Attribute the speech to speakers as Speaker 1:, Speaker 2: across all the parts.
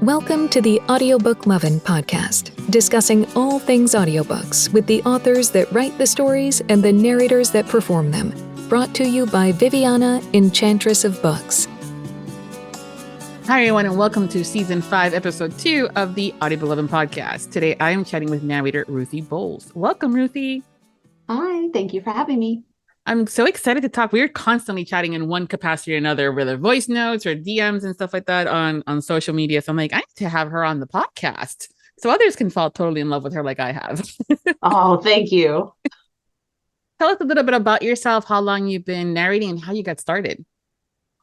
Speaker 1: Welcome to the Audiobook Lovin Podcast, discussing all things audiobooks with the authors that write the stories and the narrators that perform them. Brought to you by Viviana, Enchantress of Books.
Speaker 2: Hi, everyone, and welcome to Season 5, Episode 2 of the Audiobook Lovin Podcast. Today, I am chatting with narrator Ruthie Bowles. Welcome, Ruthie.
Speaker 3: Hi, thank you for having me.
Speaker 2: I'm so excited to talk. We're constantly chatting in one capacity or another, whether voice notes or DMs and stuff like that on social media. So I'm like, I need to have her on the podcast so others can fall totally in love with her like I have.
Speaker 3: Oh, thank you.
Speaker 2: Tell us a little bit about yourself, how long you've been narrating, and how you got started.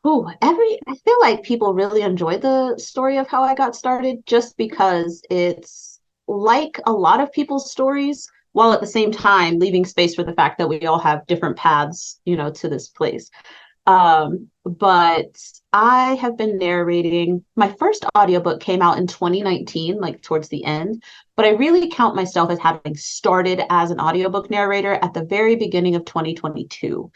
Speaker 3: I feel like people really enjoy the story of how I got started just because it's like a lot of people's stories, while at the same time leaving space for the fact that we all have different paths, to this place. But I have been narrating. My first audiobook came out in 2019, like towards the end, but I really count myself as having started as an audiobook narrator at the very beginning of 2022,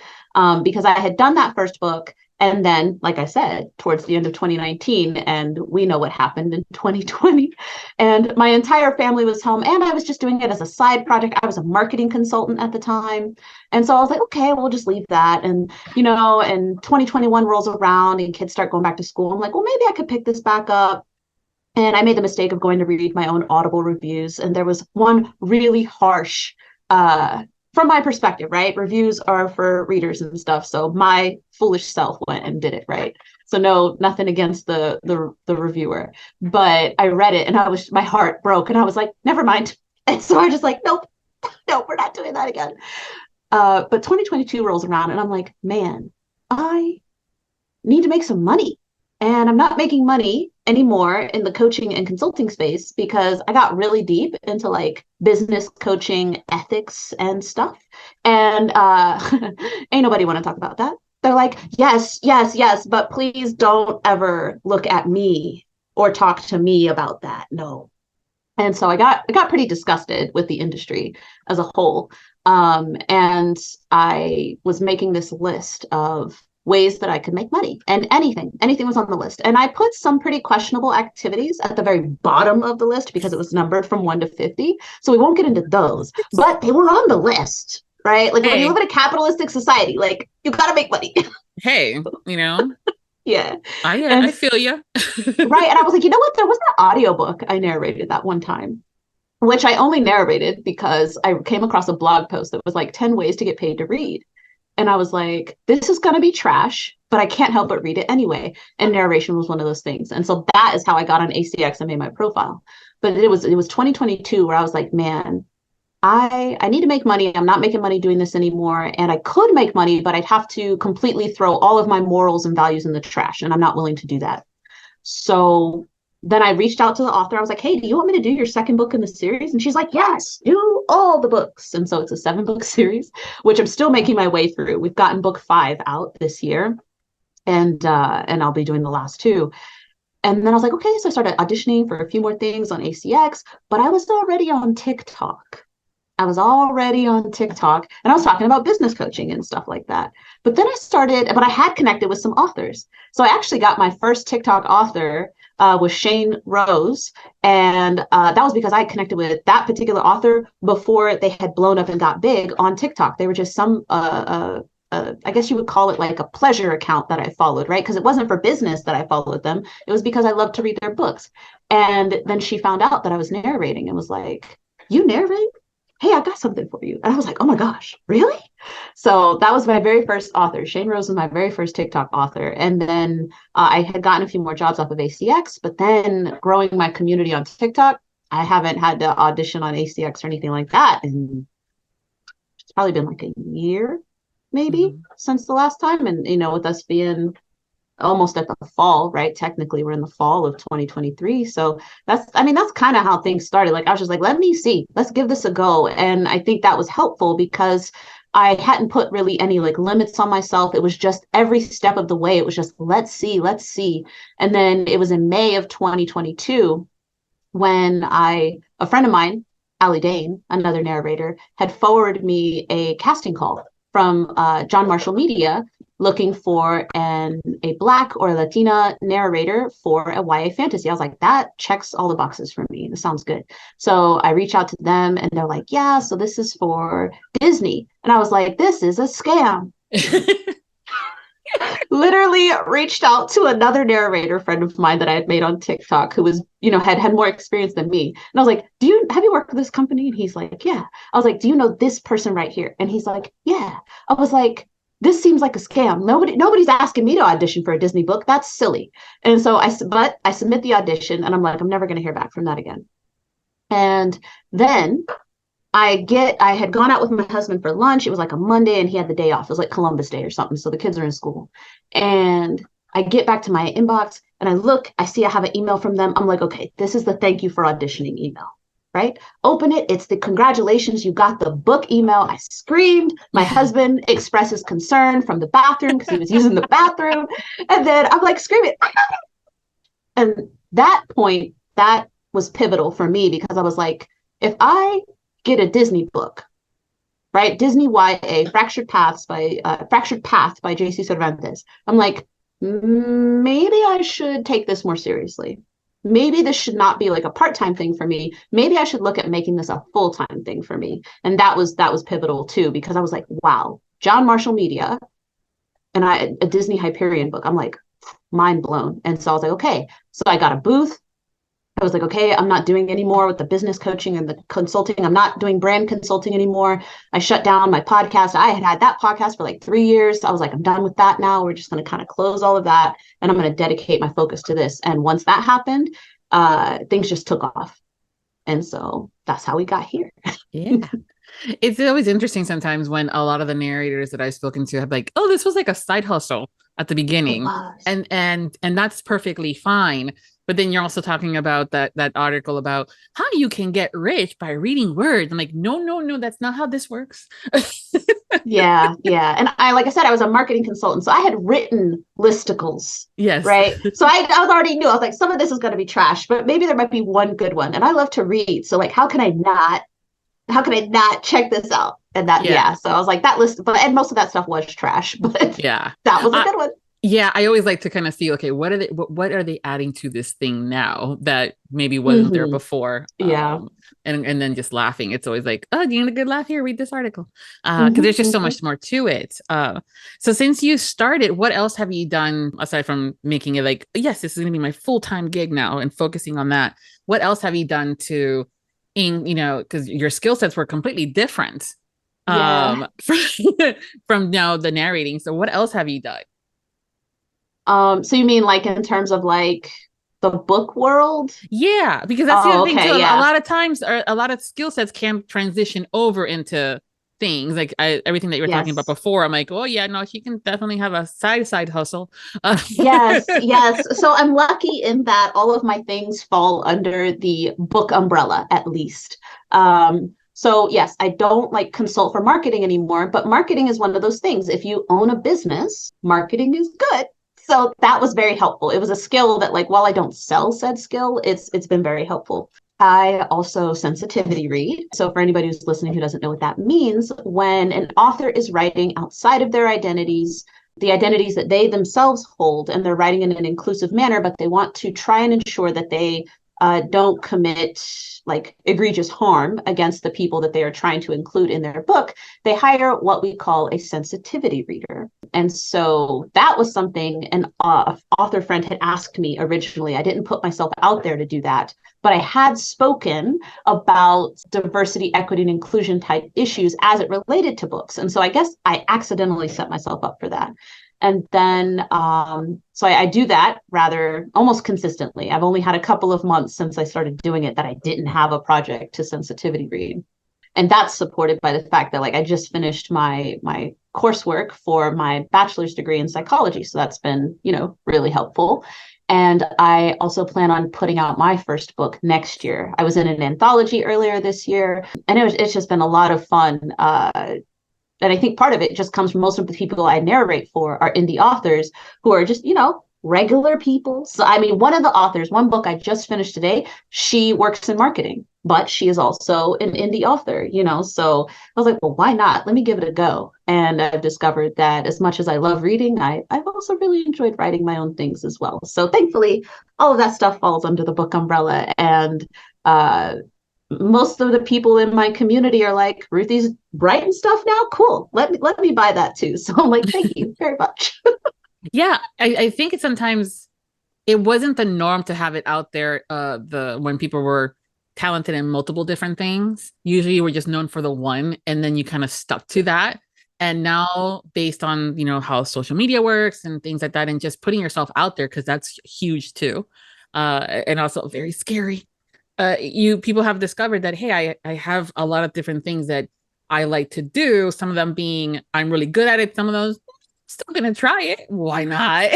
Speaker 3: because I had done that first book. And then, like I said, towards the end of 2019, and we know what happened in 2020, and my entire family was home, and I was just doing it as a side project. I was a marketing consultant at the time. And so I was like, okay, we'll just leave that. And, and 2021 rolls around and kids start going back to school. I'm like, well, maybe I could pick this back up. And I made the mistake of going to read my own Audible reviews. And there was one really harsh, from my perspective, right? Reviews are for readers and stuff. So my foolish self went and did it, right? So nothing against the reviewer, but I read it and my heart broke and I was like, never mind. And so I just like, nope, we're not doing that again. But 2022 rolls around and I'm like, man, I need to make some money. And I'm not making money anymore in the coaching and consulting space because I got really deep into like business coaching ethics and stuff. And ain't nobody want to talk about that. They're like, yes, but please don't ever look at me or talk to me about that. No. And so I got pretty disgusted with the industry as a whole. And I was making this list of ways that I could make money, and anything was on the list. And I put some pretty questionable activities at the very bottom of the list because it was numbered from 1 to 50. So we won't get into those, but they were on the list, right? Like when you live in a capitalistic society, like you got to make money.
Speaker 2: Hey,
Speaker 3: Yeah.
Speaker 2: I feel you.
Speaker 3: Right. And I was like, you know what? There was an audiobook I narrated that one time, which I only narrated because I came across a blog post that was like 10 ways to get paid to read. And I was like, this is going to be trash, but I can't help but read it anyway. And narration was one of those things. And so that is how I got on ACX and made my profile. But it was 2022 where I was like, man, I need to make money. I'm not making money doing this anymore. And I could make money, but I'd have to completely throw all of my morals and values in the trash. And I'm not willing to do that. So then I reached out to the author. I was like, hey, do you want me to do your second book in the series? And she's like, yes, do all the books. And so it's a 7-book series, which I'm still making my way through. We've gotten book 5 out this year, and I'll be doing the last 2. And then I was like, okay, so I started auditioning for a few more things on ACX, but I was already on TikTok. And I was talking about business coaching and stuff like that. But then but I had connected with some authors. So I actually got my first TikTok author was Shane Rose. And that was because I connected with that particular author before they had blown up and got big on TikTok. They were just some, I guess you would call it like a pleasure account that I followed, right? Because it wasn't for business that I followed them. It was because I loved to read their books. And then she found out that I was narrating and was like, you narrate? Hey, I got something for you. And I was like, oh my gosh, really? So that was my very first author. Shane Rose was my very first TikTok author. And then I had gotten a few more jobs off of ACX, but then growing my community on TikTok, I haven't had to audition on ACX or anything like that. And it's probably been like a year, maybe, since the last time. And, with us being almost at the fall, right? Technically, we're in the fall of 2023. So that's kind of how things started. Like, I was just like, let's give this a go. And I think that was helpful because I hadn't put really any like limits on myself. It was just every step of the way. It was just, let's see. And then it was in May of 2022 when a friend of mine, Allie Dane, another narrator, had forwarded me a casting call from John Marshall Media looking for a Black or Latina narrator for a YA fantasy. I was like, that checks all the boxes for me. This sounds good. So I reach out to them and they're like, yeah, so this is for Disney. And I was like, this is a scam. Literally reached out to another narrator friend of mine that I had made on TikTok who was, had more experience than me. And I was like, have you worked with this company? And he's like, yeah. I was like, do you know this person right here? And he's like, yeah. I was like, this seems like a scam. Nobody's asking me to audition for a Disney book. That's silly. And so I submit the audition and I'm like, I'm never going to hear back from that again. And then I had gone out with my husband for lunch. It was like a Monday and he had the day off. It was like Columbus Day or something. So the kids are in school. And I get back to my inbox and I see I have an email from them. I'm like, okay, this is the thank you for auditioning email, right? Open it. It's the congratulations, you got the book email. I screamed. My husband expresses concern from the bathroom because he was using the bathroom. And then I'm like screaming. And that point, that was pivotal for me because I was like, if I get a Disney book, right? Disney YA, Fractured Path by J.C. Cervantes. I'm like, maybe I should take this more seriously. Maybe this should not be like a part-time thing for me. Maybe I should look at making this a full-time thing for me. And that was pivotal too, because I was like, wow, John Marshall Media and a Disney Hyperion book. I'm like, mind blown. And so I was like, okay. So I got a booth. I was like, okay, I'm not doing any more with the business coaching and the consulting. I'm not doing brand consulting anymore. I shut down my podcast. I had that podcast for like 3 years. I was like, I'm done with that now. We're just going to kind of close all of that. And I'm going to dedicate my focus to this. And once that happened, things just took off. And so that's how we got here.
Speaker 2: Yeah. It's always interesting sometimes when a lot of the narrators that I've spoken to have like, oh, this was like a side hustle at the beginning. And that's perfectly fine. But then you're also talking about that article about how you can get rich by reading words. I'm like, no, that's not how this works.
Speaker 3: Yeah. And like I said, I was a marketing consultant. So I had written listicles.
Speaker 2: Yes.
Speaker 3: Right. So I was already knew. I was like, some of this is going to be trash, but maybe there might be one good one. And I love to read. So like, how can I not check this out? And that, yeah. So I was like, that list, and most of that stuff was trash, but yeah, that was a good one.
Speaker 2: Yeah, I always like to kind of see, okay, what are they adding to this thing now that maybe wasn't there before?
Speaker 3: Yeah.
Speaker 2: And then just laughing. It's always like, oh, do you need a good laugh here? Read this article. Because there's just so much more to it. So since you started, what else have you done aside from making it like, yes, this is going to be my full-time gig now and focusing on that? What else have you done because your skill sets were completely different from now the narrating. So what else have you done?
Speaker 3: So you mean like in terms of like the book world?
Speaker 2: Yeah, because that's the other thing too. Yeah. A lot of times, a lot of skill sets can transition over into things like everything that you were talking about before. I'm like, oh yeah, no, she can definitely have a side hustle.
Speaker 3: Yes. So I'm lucky in that all of my things fall under the book umbrella, at least. So yes, I don't like consult for marketing anymore, but marketing is one of those things. If you own a business, marketing is good. So that was very helpful. It was a skill that, like, while I don't sell said skill, it's been very helpful. I also sensitivity read. So for anybody who's listening who doesn't know what that means, when an author is writing outside of their identities, the identities that they themselves hold, and they're writing in an inclusive manner, but they want to try and ensure that they don't commit like egregious harm against the people that they are trying to include in their book, they hire what we call a sensitivity reader. And so that was something an author friend had asked me originally. I didn't put myself out there to do that, but I had spoken about diversity, equity, and inclusion type issues as it related to books. And so I guess I accidentally set myself up for that. And then, so I do that rather almost consistently. I've only had a couple of months since I started doing it that I didn't have a project to sensitivity read. And that's supported by the fact that like I just finished my coursework for my bachelor's degree in psychology. So that's been, really helpful. And I also plan on putting out my first book next year. I was in an anthology earlier this year, and it's just been a lot of fun. And I think part of it just comes from most of the people I narrate for are indie authors who are just, regular people. So, I mean, one book I just finished today, she works in marketing, but she is also an indie author, so I was like, well, why not? Let me give it a go. And I've discovered that as much as I love reading, I've also really enjoyed writing my own things as well. So thankfully, all of that stuff falls under the book umbrella. And most of the people in my community are like, Ruthie's writing stuff now? Cool. Let me buy that too. So I'm like, thank you very much.
Speaker 2: Yeah, I think it's sometimes it wasn't the norm to have it out there when people were talented in multiple different things. Usually you were just known for the one, and then you kind of stuck to that. And now, based on how social media works and things like that, and just putting yourself out there, because that's huge too, and also very scary. People have discovered that, hey, I have a lot of different things that I like to do. Some of them being I'm really good at it. Some of those still gonna try it. Why not?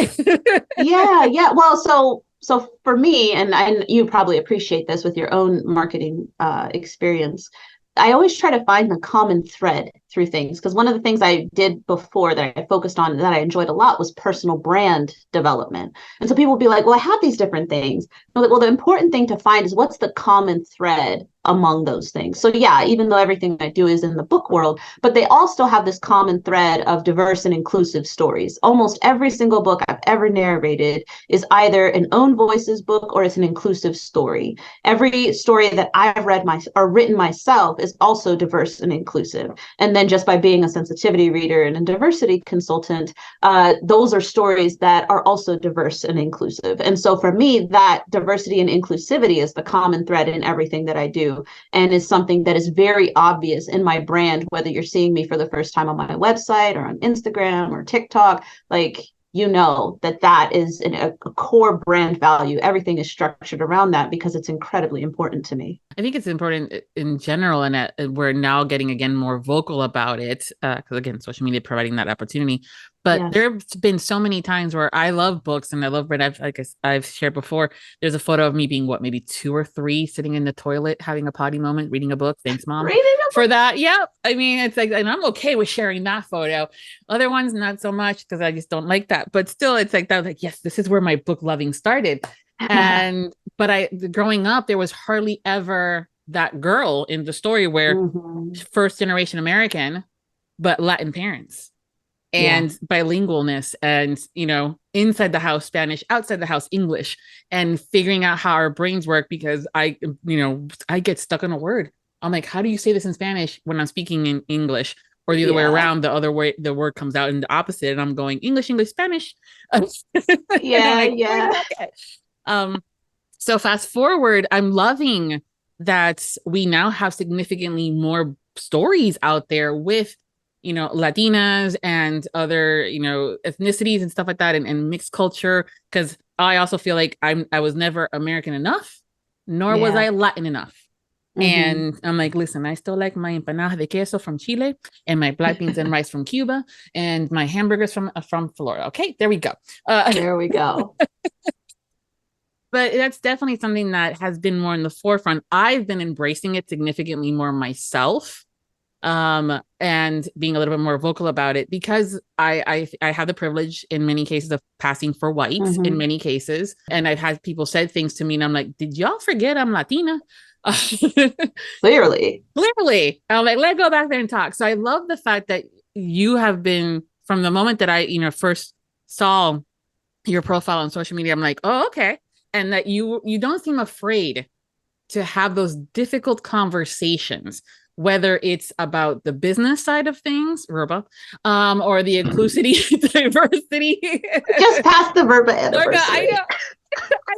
Speaker 3: Yeah. Well, so for me, and you probably appreciate this with your own marketing experience, I always try to find the common thread through things, because one of the things I did before that I focused on that I enjoyed a lot was personal brand development. And so people will be like, well, I have these different things. I'm like, well, the important thing to find is what's the common thread among those things. So yeah, even though everything I do is in the book world, but they all still have this common thread of diverse and inclusive stories. Almost every single book I've ever narrated is either an own voices book or it's an inclusive story. Every story that I've read or written myself is also diverse and inclusive. And then just by being a sensitivity reader and a diversity consultant, those are stories that are also diverse and inclusive. And so for me, that diversity and inclusivity is the common thread in everything that I do, and is something that is very obvious in my brand, whether you're seeing me for the first time on my website or on Instagram or TikTok, like, that is a core brand value. Everything is structured around that because it's incredibly important to me.
Speaker 2: I think it's important in general, and we're now getting again more vocal about it because again, social media providing that opportunity. But
Speaker 3: Yes.
Speaker 2: There's been so many times where I love books and I love read. I've shared before. There's a photo of me being maybe 2 or 3 sitting in the toilet having a potty moment, reading a book. Thanks, Mom, for that. Yeah, I mean, it's like, and I'm okay with sharing that photo. Other ones, not so much, because I just don't like that. But still, it's like that. Was like, yes, this is where my book loving started. But growing up, there was hardly ever that girl in the story where first generation American, but Latin parents. And bilingualness, and inside the house Spanish, outside the house English, and figuring out how our brains work, because I get stuck on a word. I'm like, how do you say this in Spanish when I'm speaking in English? Or the other way around, the other way the word comes out in the opposite, and I'm going English, Spanish. So fast forward, I'm loving that we now have significantly more stories out there with Latinas and other, ethnicities and stuff like that, and mixed culture. Because I also feel like I was never American enough, nor was I Latin enough. And I'm like, listen, I still like my empanadas de queso from Chile, and my black beans and rice from Cuba, and my hamburgers from Florida. Okay, there we go.
Speaker 3: There we go.
Speaker 2: But that's definitely something that has been more in the forefront. I've been embracing it significantly more myself. And being a little bit more vocal about it, because I have the privilege in many cases of passing for white in many cases. And I've had people said things to me and I'm like, did y'all forget I'm Latina?
Speaker 3: Clearly.
Speaker 2: I'm like, let's go back there and talk. So I love the fact that you have been, from the moment that I, first saw your profile on social media, I'm like, oh, okay. And that you don't seem afraid to have those difficult conversations, whether it's about the business side of things, verba, or the inclusivity, diversity.
Speaker 3: Just past the verba anniversary.
Speaker 2: I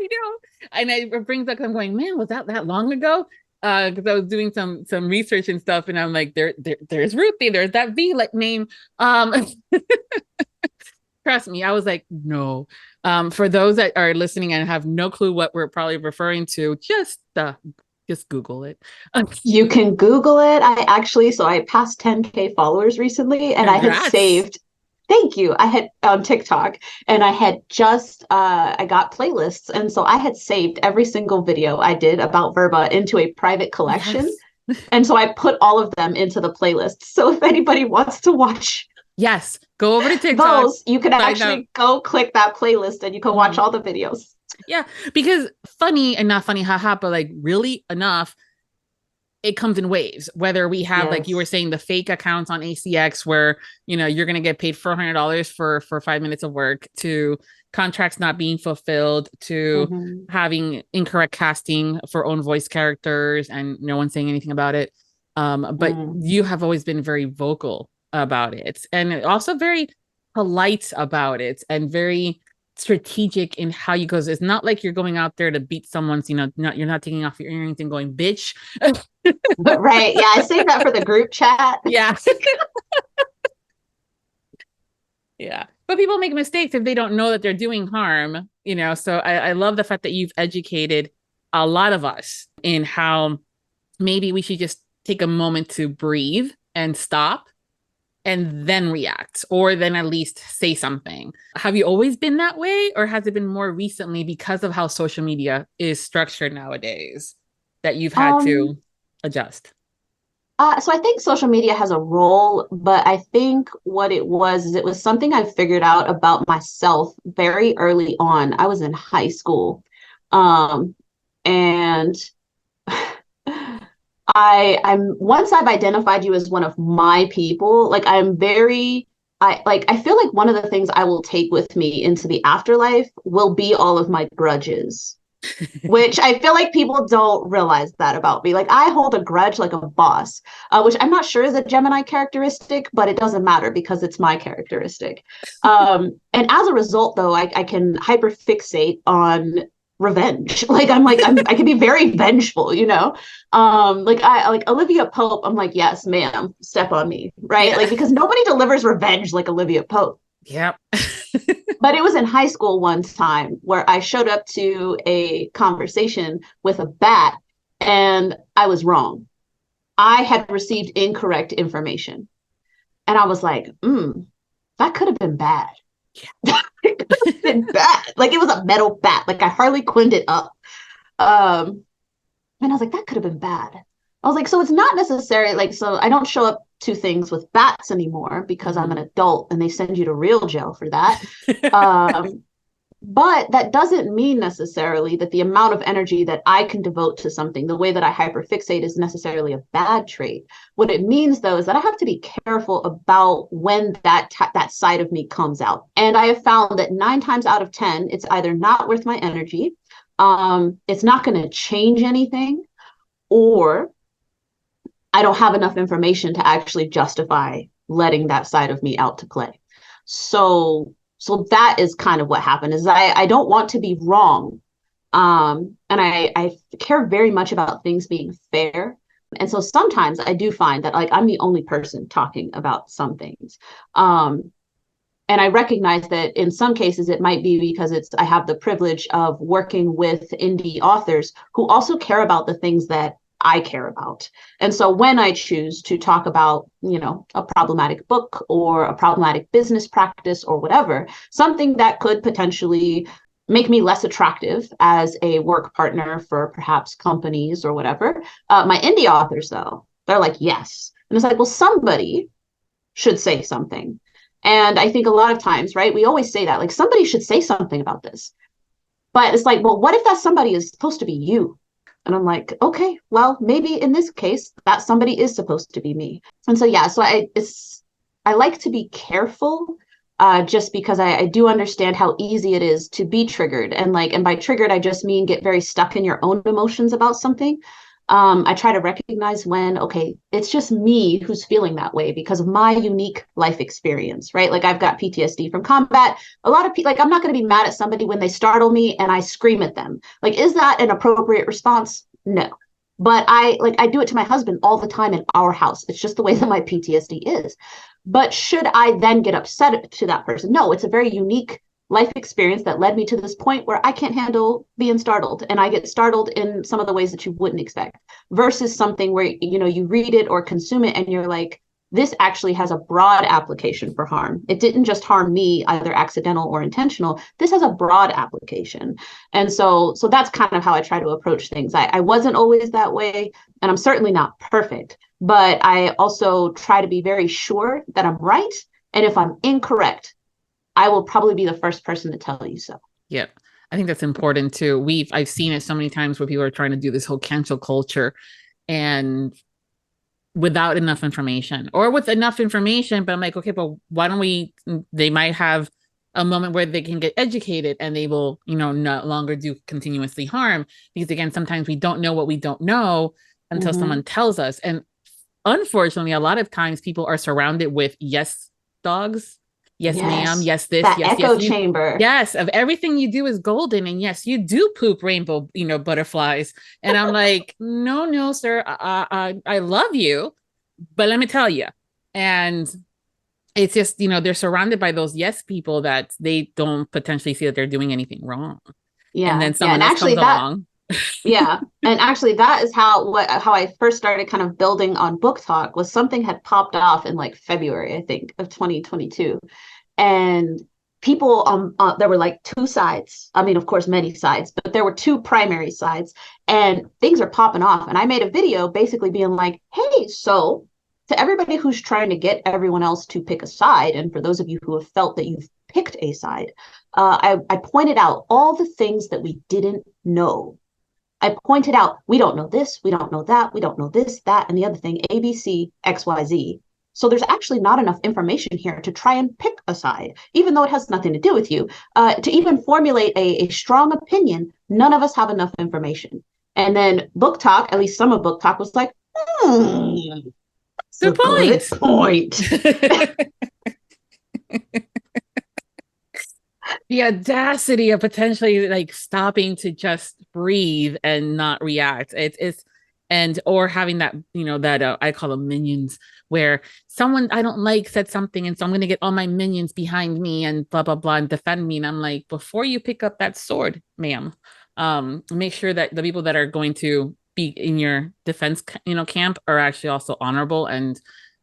Speaker 2: know. And it brings up, I'm going, man, was that long ago? Because I was doing some research and stuff, and I'm like, there's Ruthie, there's that V name. Trust me, I was like, no. For those that are listening and have no clue what we're probably referring to, just Google it.
Speaker 3: You can Google it. I passed 10K followers recently, and Congrats. I had saved. Thank you. I had on TikTok, and I had just I got playlists, and so I had saved every single video I did about verba into a private collection, and so I put all of them into the playlist. So if anybody wants to watch,
Speaker 2: go over to TikTok.
Speaker 3: You can actually go click that playlist, and you can watch all the videos.
Speaker 2: Yeah, because funny and not funny, haha, but like really enough, it comes in waves, whether we have, like you were saying, the fake accounts on ACX where, you're going to get paid $400 for 5 minutes of work, to contracts not being fulfilled, to having incorrect casting for own voice characters and no one saying anything about it. But you have always been very vocal about it, and also very polite about it, and very strategic in how you go. It's not like you're going out there to beat someone's, you're not taking off your earrings and going, bitch.
Speaker 3: Right. Yeah. I say that for the group chat.
Speaker 2: Yeah. Yeah. But people make mistakes if they don't know that they're doing harm, so I love the fact that you've educated a lot of us in how maybe we should just take a moment to breathe and stop and then react, or then at least say something. Have you always been that way, or has it been more recently because of how social media is structured nowadays that you've had to adjust?
Speaker 3: So I think social media has a role, but I think what it was is it was something I figured out about myself very early on. I was in high school. And I'm once I've identified you as one of my people, like I feel like one of the things I will take with me into the afterlife will be all of my grudges, which I feel like people don't realize that about me. Like I hold a grudge like a boss, which I'm not sure is a Gemini characteristic, but it doesn't matter because it's my characteristic. And as a result, though, I can hyperfixate on revenge. I can be very vengeful, like Olivia Pope, I'm like, yes, ma'am, step on me, right? Yeah. Like, because nobody delivers revenge like Olivia Pope.
Speaker 2: Yep.
Speaker 3: But it was in high school one time where I showed up to a conversation with a bat and I was wrong. I had received incorrect information. And I was like, that could have been bad. Yeah. It could have been bad. Like it was a metal bat. Like I Harley Quinned it up. And I was like, that could have been bad. I was like, so it's not necessary. So I don't show up to things with bats anymore because I'm an adult and they send you to real jail for that. But that doesn't mean necessarily that the amount of energy that I can devote to something, the way that I hyperfixate, is necessarily a bad trait. What it means, though, is that I have to be careful about when that side of me comes out. And I have found that 9 times out of 10, it's either not worth my energy, it's not going to change anything, or I don't have enough information to actually justify letting that side of me out to play. So that is kind of what happened, is I don't want to be wrong. And I care very much about things being fair. And so sometimes I do find that I'm the only person talking about some things. And I recognize that in some cases it might be because I have the privilege of working with indie authors who also care about the things that I care about. And so when I choose to talk about, a problematic book or a problematic business practice or whatever, something that could potentially make me less attractive as a work partner for perhaps companies or whatever, my indie authors, though, they're like, yes. And it's like, well, somebody should say something. And I think a lot of times, right, we always say that, somebody should say something about this. But it's like, well, what if that somebody is supposed to be you? And I'm like, okay, well, maybe in this case, that somebody is supposed to be me. And so, yeah, so I like to be careful just because I do understand how easy it is to be triggered. And by triggered, I just mean get very stuck in your own emotions about something. I try to recognize when, okay, it's just me who's feeling that way because of my unique life experience, right? I've got PTSD from combat. A lot of people, I'm not going to be mad at somebody when they startle me and I scream at them. Is that an appropriate response? No. But I do it to my husband all the time in our house. It's just the way that my PTSD is. But should I then get upset to that person? No, it's a very unique life experience that led me to this point where I can't handle being startled, and I get startled in some of the ways that you wouldn't expect, versus something where you read it or consume it and you're like, this actually has a broad application for harm. It didn't just harm me, either accidental or intentional. This has a broad application. And so that's kind of how I try to approach things. I wasn't always that way, and I'm certainly not perfect, but I also try to be very sure that I'm right. And if I'm incorrect, I will probably be the first person to tell you so.
Speaker 2: Yeah, I think that's important too. I've seen it so many times where people are trying to do this whole cancel culture. and without enough information, or with enough information, but I'm like, okay, but why don't they might have a moment where they can get educated and they will, no longer do continuously harm, because again, sometimes we don't know what we don't know until someone tells us. And unfortunately, a lot of times people are surrounded with yes dogs. Yes, ma'am. Yes, this.
Speaker 3: That
Speaker 2: yes,
Speaker 3: echo
Speaker 2: yes.
Speaker 3: chamber.
Speaker 2: Yes, of everything you do is golden. And yes, you do poop rainbow, butterflies. And I'm like, no, sir. I love you, but let me tell you. And it's just, they're surrounded by those yes people that they don't potentially see that they're doing anything wrong.
Speaker 3: Yeah.
Speaker 2: And then someone else comes along.
Speaker 3: Yeah. And actually that is how I first started kind of building on Book Talk. Was something had popped off in like February, I think, of 2022. And people, there were like two sides. I mean, of course, many sides, but there were two primary sides, and things are popping off. And I made a video basically being like, hey, so to everybody who's trying to get everyone else to pick a side, and for those of you who have felt that you've picked a side, I pointed out all the things that we didn't know. I pointed out, we don't know this, we don't know that, we don't know this, that, and the other thing, A, B, C, X, Y, Z. So there's actually not enough information here to try and pick a side, even though it has nothing to do with you. To even formulate a strong opinion, none of us have enough information. And then Book Talk, at least some of Book Talk, was like,
Speaker 2: good point. The audacity of potentially like stopping to just breathe and not react. Or having that, that I call them minions, where someone I don't like said something, and so I'm going to get all my minions behind me and blah, blah, blah, and defend me. And I'm like, before you pick up that sword, ma'am, make sure that the people that are going to be in your defense, camp are actually also honorable and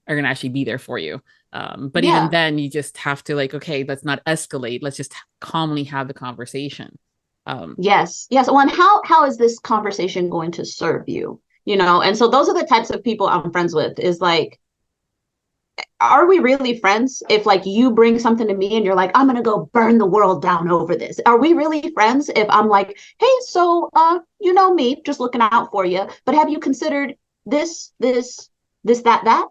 Speaker 2: are going to actually be there for you. But even then, you just have to like, okay, let's not escalate. Let's just calmly have the conversation.
Speaker 3: Yes. Well, and how is this conversation going to serve you? And so those are the types of people I'm friends with. Is like, are we really friends if like you bring something to me and you're like, I'm gonna go burn the world down over this? Are we really friends if I'm like, hey, so me, just looking out for you, but have you considered this, that?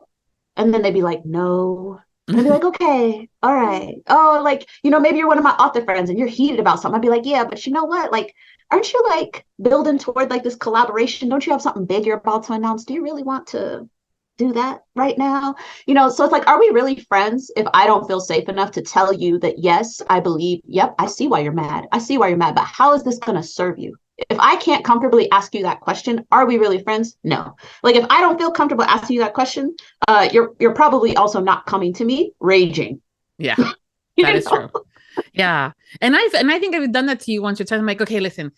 Speaker 3: And then they'd be like, no. And I'd be like, okay, all right. Oh, like, maybe you're one of my author friends and you're heated about something. I'd be like, yeah, but you know what? Like, aren't you like building toward like this collaboration? Don't you have something big you're about to announce? Do you really want to do that right now? So it's like, are we really friends if I don't feel safe enough to tell you that, yes, I believe, yep, I see why you're mad. But how is this going to serve you? If I can't comfortably ask you that question, are we really friends? No. Like, if I don't feel comfortable asking you that question, you're probably also not coming to me raging.
Speaker 2: Yeah, that is true. Yeah. And I think I've done that to you once or twice. I'm like, okay, listen,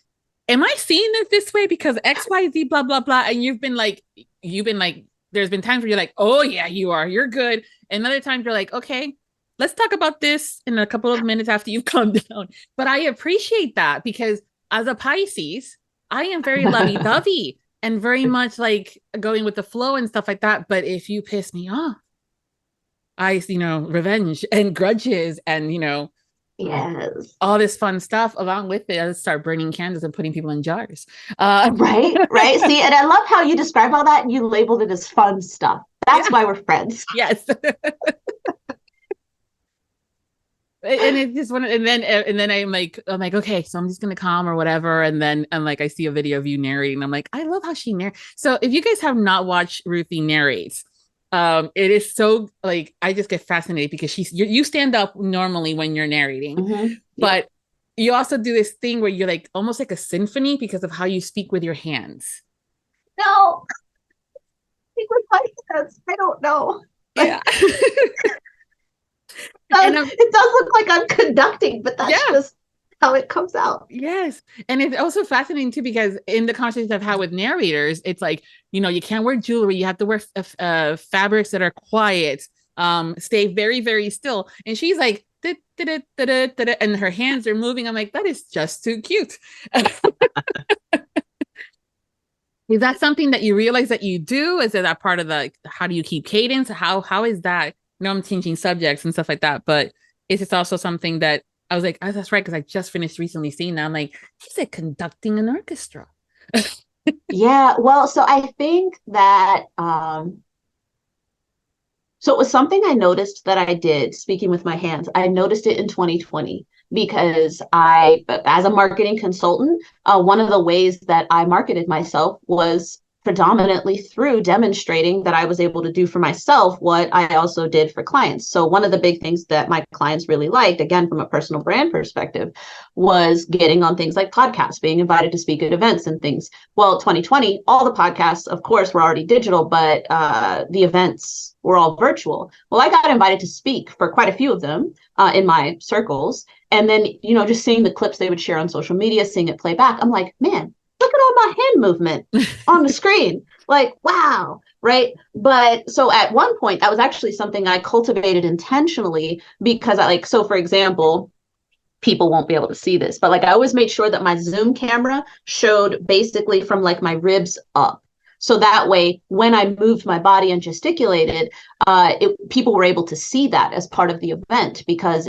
Speaker 2: am I seeing this way because X, Y, Z, blah, blah, blah. And you've been like, there's been times where you're like, oh yeah, you're good. And other times you're like, okay, let's talk about this in a couple of minutes after you've calmed down. But I appreciate that, because as a Pisces, I am very lovey-dovey and very much like going with the flow and stuff like that. But if you piss me off, revenge and grudges and,
Speaker 3: yes,
Speaker 2: all this fun stuff along with it. I start burning candles and putting people in jars.
Speaker 3: Right. See, and I love how you describe all that and you labeled it as fun stuff. That's why we're friends.
Speaker 2: Yes. And it's just and then I'm like, okay, so I'm just gonna calm or whatever. And then I'm like, I see a video of you narrating. I'm like, I love how she narrates. So if you guys have not watched Ruthie narrates, it is so like, I just get fascinated because you stand up normally when you're narrating, but you also do this thing where you're like almost like a symphony because of how you speak with your hands.
Speaker 3: No, speak with my hands. I don't know.
Speaker 2: Yeah.
Speaker 3: It does look like I'm conducting, but that's just how it comes out.
Speaker 2: Yes. And it's also fascinating too, because in the conversations I've had with narrators, it's like, you can't wear jewelry. You have to wear fabrics that are quiet, stay very, very still. And she's like, and her hands are moving. I'm like, that is just too cute. Is that something that you realize that you do? Is it that part of how do you keep cadence? How is that? I'm changing subjects and stuff like that, but it's just also something that I was like, oh, that's right, because I just finished recently seeing that. I'm like, she's like conducting an orchestra.
Speaker 3: Yeah, well, so I think that so it was something I noticed that I did speaking with my hands. I noticed it in 2020 because as a marketing consultant, one of the ways that I marketed myself was predominantly through demonstrating that I was able to do for myself what I also did for clients. So one of the big things that my clients really liked, again, from a personal brand perspective, was getting on things like podcasts, being invited to speak at events and things. Well, 2020, all the podcasts, of course, were already digital, but the events were all virtual. Well, I got invited to speak for quite a few of them in my circles. And then, just seeing the clips they would share on social media, seeing it play back, I'm like, man, look at all my hand movement on the screen. Like, wow. Right. But so at one point, that was actually something I cultivated intentionally because so for example, people won't be able to see this, but like I always made sure that my Zoom camera showed basically from like my ribs up. So that way, when I moved my body and gesticulated, people were able to see that as part of the event because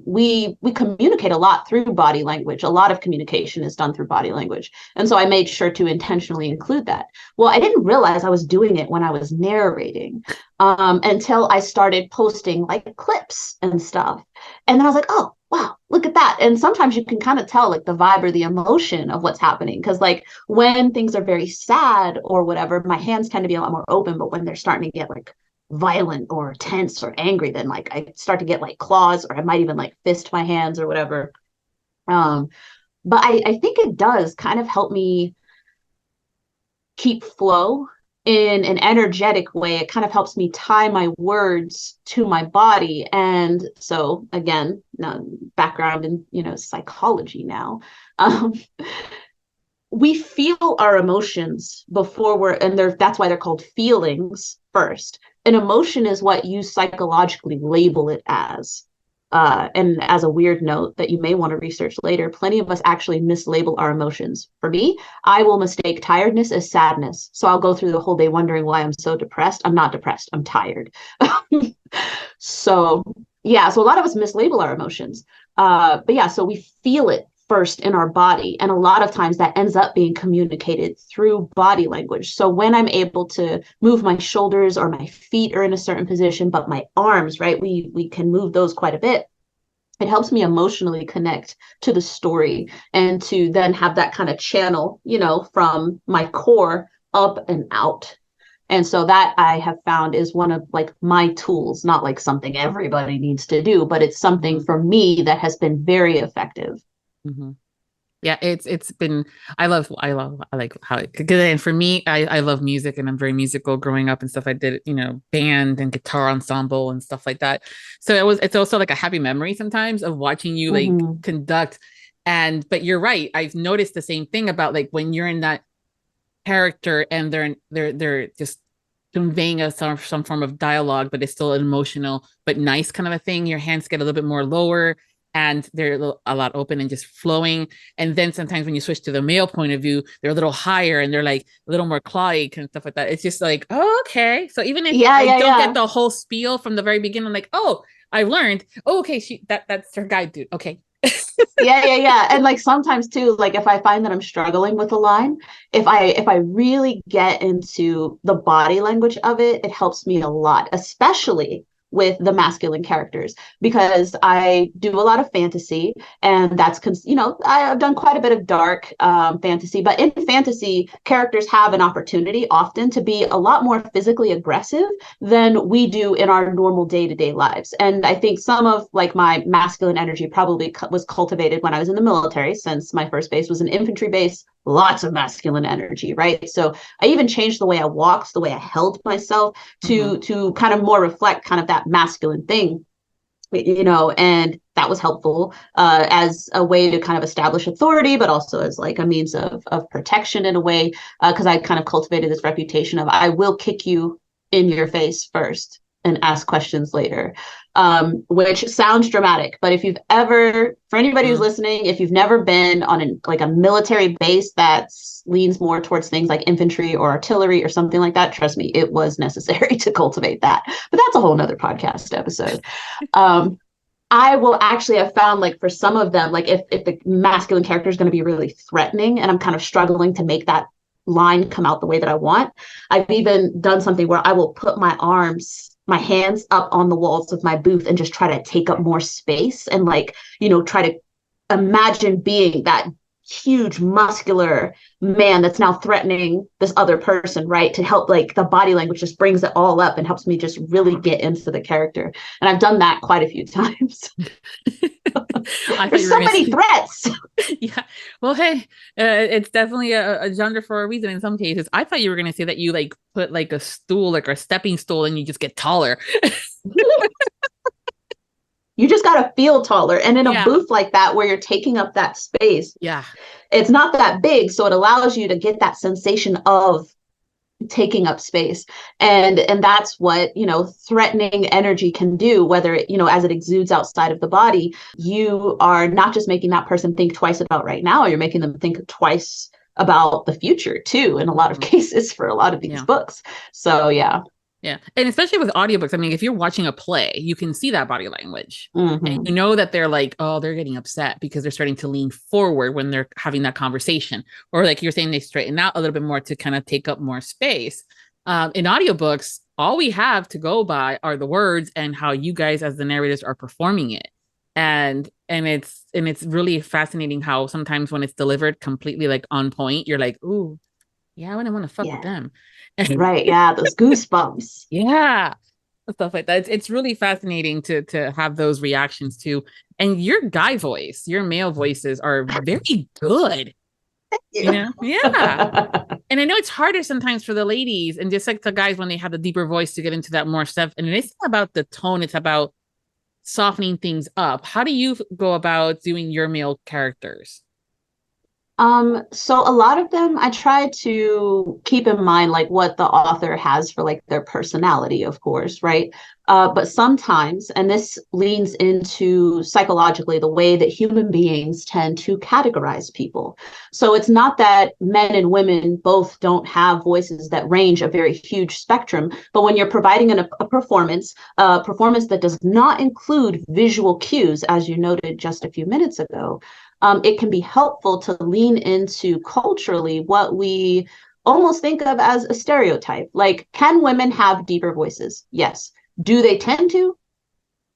Speaker 3: we communicate a lot through body language. A lot of communication is done through body language, and so I made sure to intentionally include that. Well, I didn't realize I was doing it when I was narrating until I started posting like clips and stuff, and then I was like, oh, wow, look at that. And sometimes you can kind of tell like the vibe or the emotion of what's happening. Cause like when things are very sad or whatever, my hands tend to be a lot more open. But when they're starting to get like violent or tense or angry, then like I start to get like claws or I might even like fist my hands or whatever. But I think it does kind of help me keep flow in an energetic way. It kind of helps me tie my words to my body. And so again, background in psychology now. We feel our emotions before that's why they're called feelings first. An emotion is what you psychologically label it as. And as a weird note that you may want to research later, plenty of us actually mislabel our emotions. For me, I will mistake tiredness as sadness. So I'll go through the whole day wondering why I'm so depressed. I'm not depressed. I'm tired. So a lot of us mislabel our emotions. So we feel it first in our body. And a lot of times that ends up being communicated through body language. So when I'm able to move my shoulders or my feet are in a certain position, but my arms, right, we can move those quite a bit. It helps me emotionally connect to the story and to then have that kind of channel, from my core up and out. And so that I have found is one of like my tools, not like something everybody needs to do, but it's something for me that has been very effective.
Speaker 2: Mm-hmm. Yeah, it's been, I like how and for me, I love music and I'm very musical growing up and stuff. I did, band and guitar ensemble and stuff like that. So it's also like a happy memory sometimes of watching you like conduct. But you're right. I've noticed the same thing about like when you're in that character and they're just conveying some form of dialogue, but it's still an emotional but nice kind of a thing. Your hands get a little bit more lower and they're a lot open and just flowing. And then sometimes when you switch to the male point of view, they're a little higher and they're like a little more clawy and stuff like that. It's just like, oh, okay. So even if I don't get the whole spiel from the very beginning, I'm like, oh, I learned. Oh, okay, that's her guide dude. Okay.
Speaker 3: Yeah. And like sometimes too, like if I find that I'm struggling with a line, if I really get into the body language of it, it helps me a lot, especially with the masculine characters, because I do a lot of fantasy, and that's I've done quite a bit of dark fantasy, but in fantasy, characters have an opportunity often to be a lot more physically aggressive than we do in our normal day-to-day lives. And I think some of like my masculine energy probably was cultivated when I was in the military, since my first base was an infantry base. Lots of masculine energy, right? So I even changed the way I walked, the way I held myself to kind of more reflect kind of that masculine thing, and that was helpful as a way to kind of establish authority, but also as like a means of protection in a way, because I kind of cultivated this reputation of I will kick you in your face first and ask questions later, which sounds dramatic. But for anybody who's listening, if you've never been on a military base that leans more towards things like infantry or artillery or something like that, trust me, it was necessary to cultivate that. But that's a whole nother podcast episode. I will actually have found like for some of them, like if the masculine character is going to be really threatening and I'm kind of struggling to make that line come out the way that I want. I've even done something where I will put my hands up on the walls of my booth and just try to take up more space and like, try to imagine being that huge muscular man that's now threatening this other person, right? To help, like, the body language just brings it all up and helps me just really get into the character. And I've done that quite a few times. There's so many threats.
Speaker 2: Yeah. Well, hey, it's definitely a genre for a reason in some cases. I thought you were going to say that you like put like a stool, like a stepping stool, and you just get taller.
Speaker 3: You just got to feel taller. And in a booth like that, where you're taking up that space, it's not that big. So it allows you to get that sensation of taking up space. And that's what, threatening energy can do, whether it, as it exudes outside of the body. You are not just making that person think twice about right now, you're making them think twice about the future too, in a lot of cases for a lot of these books. So yeah.
Speaker 2: And especially with audiobooks, I mean, if you're watching a play, you can see that body language. And you know that they're like, oh, they're getting upset because they're starting to lean forward when they're having that conversation. Or like you're saying, they straighten out a little bit more to kind of take up more space. In audiobooks, all we have to go by are the words and how you guys as the narrators are performing it. And it's really fascinating how sometimes when it's delivered completely like on point, you're like, ooh, yeah, I wouldn't want to fuck with them.
Speaker 3: Right. Yeah. Those goosebumps.
Speaker 2: Yeah. Stuff like that. It's really fascinating to have those reactions too. And your guy voice, your male voices are very good. Yeah. And I know it's harder sometimes for the ladies and just like the guys when they have the deeper voice to get into that more stuff. And it's not about the tone, it's about softening things up. How do you go about doing your male characters?
Speaker 3: So a lot of them I try to keep in mind like what the author has for like their personality, of course, right? But sometimes, and this leans into psychologically the way that human beings tend to categorize people. So it's not that men and women both don't have voices that range a very huge spectrum, but when you're providing a performance that does not include visual cues, as you noted just a few minutes ago, it can be helpful to lean into culturally what we almost think of as a stereotype. Like, can women have deeper voices? Yes. Do they tend to?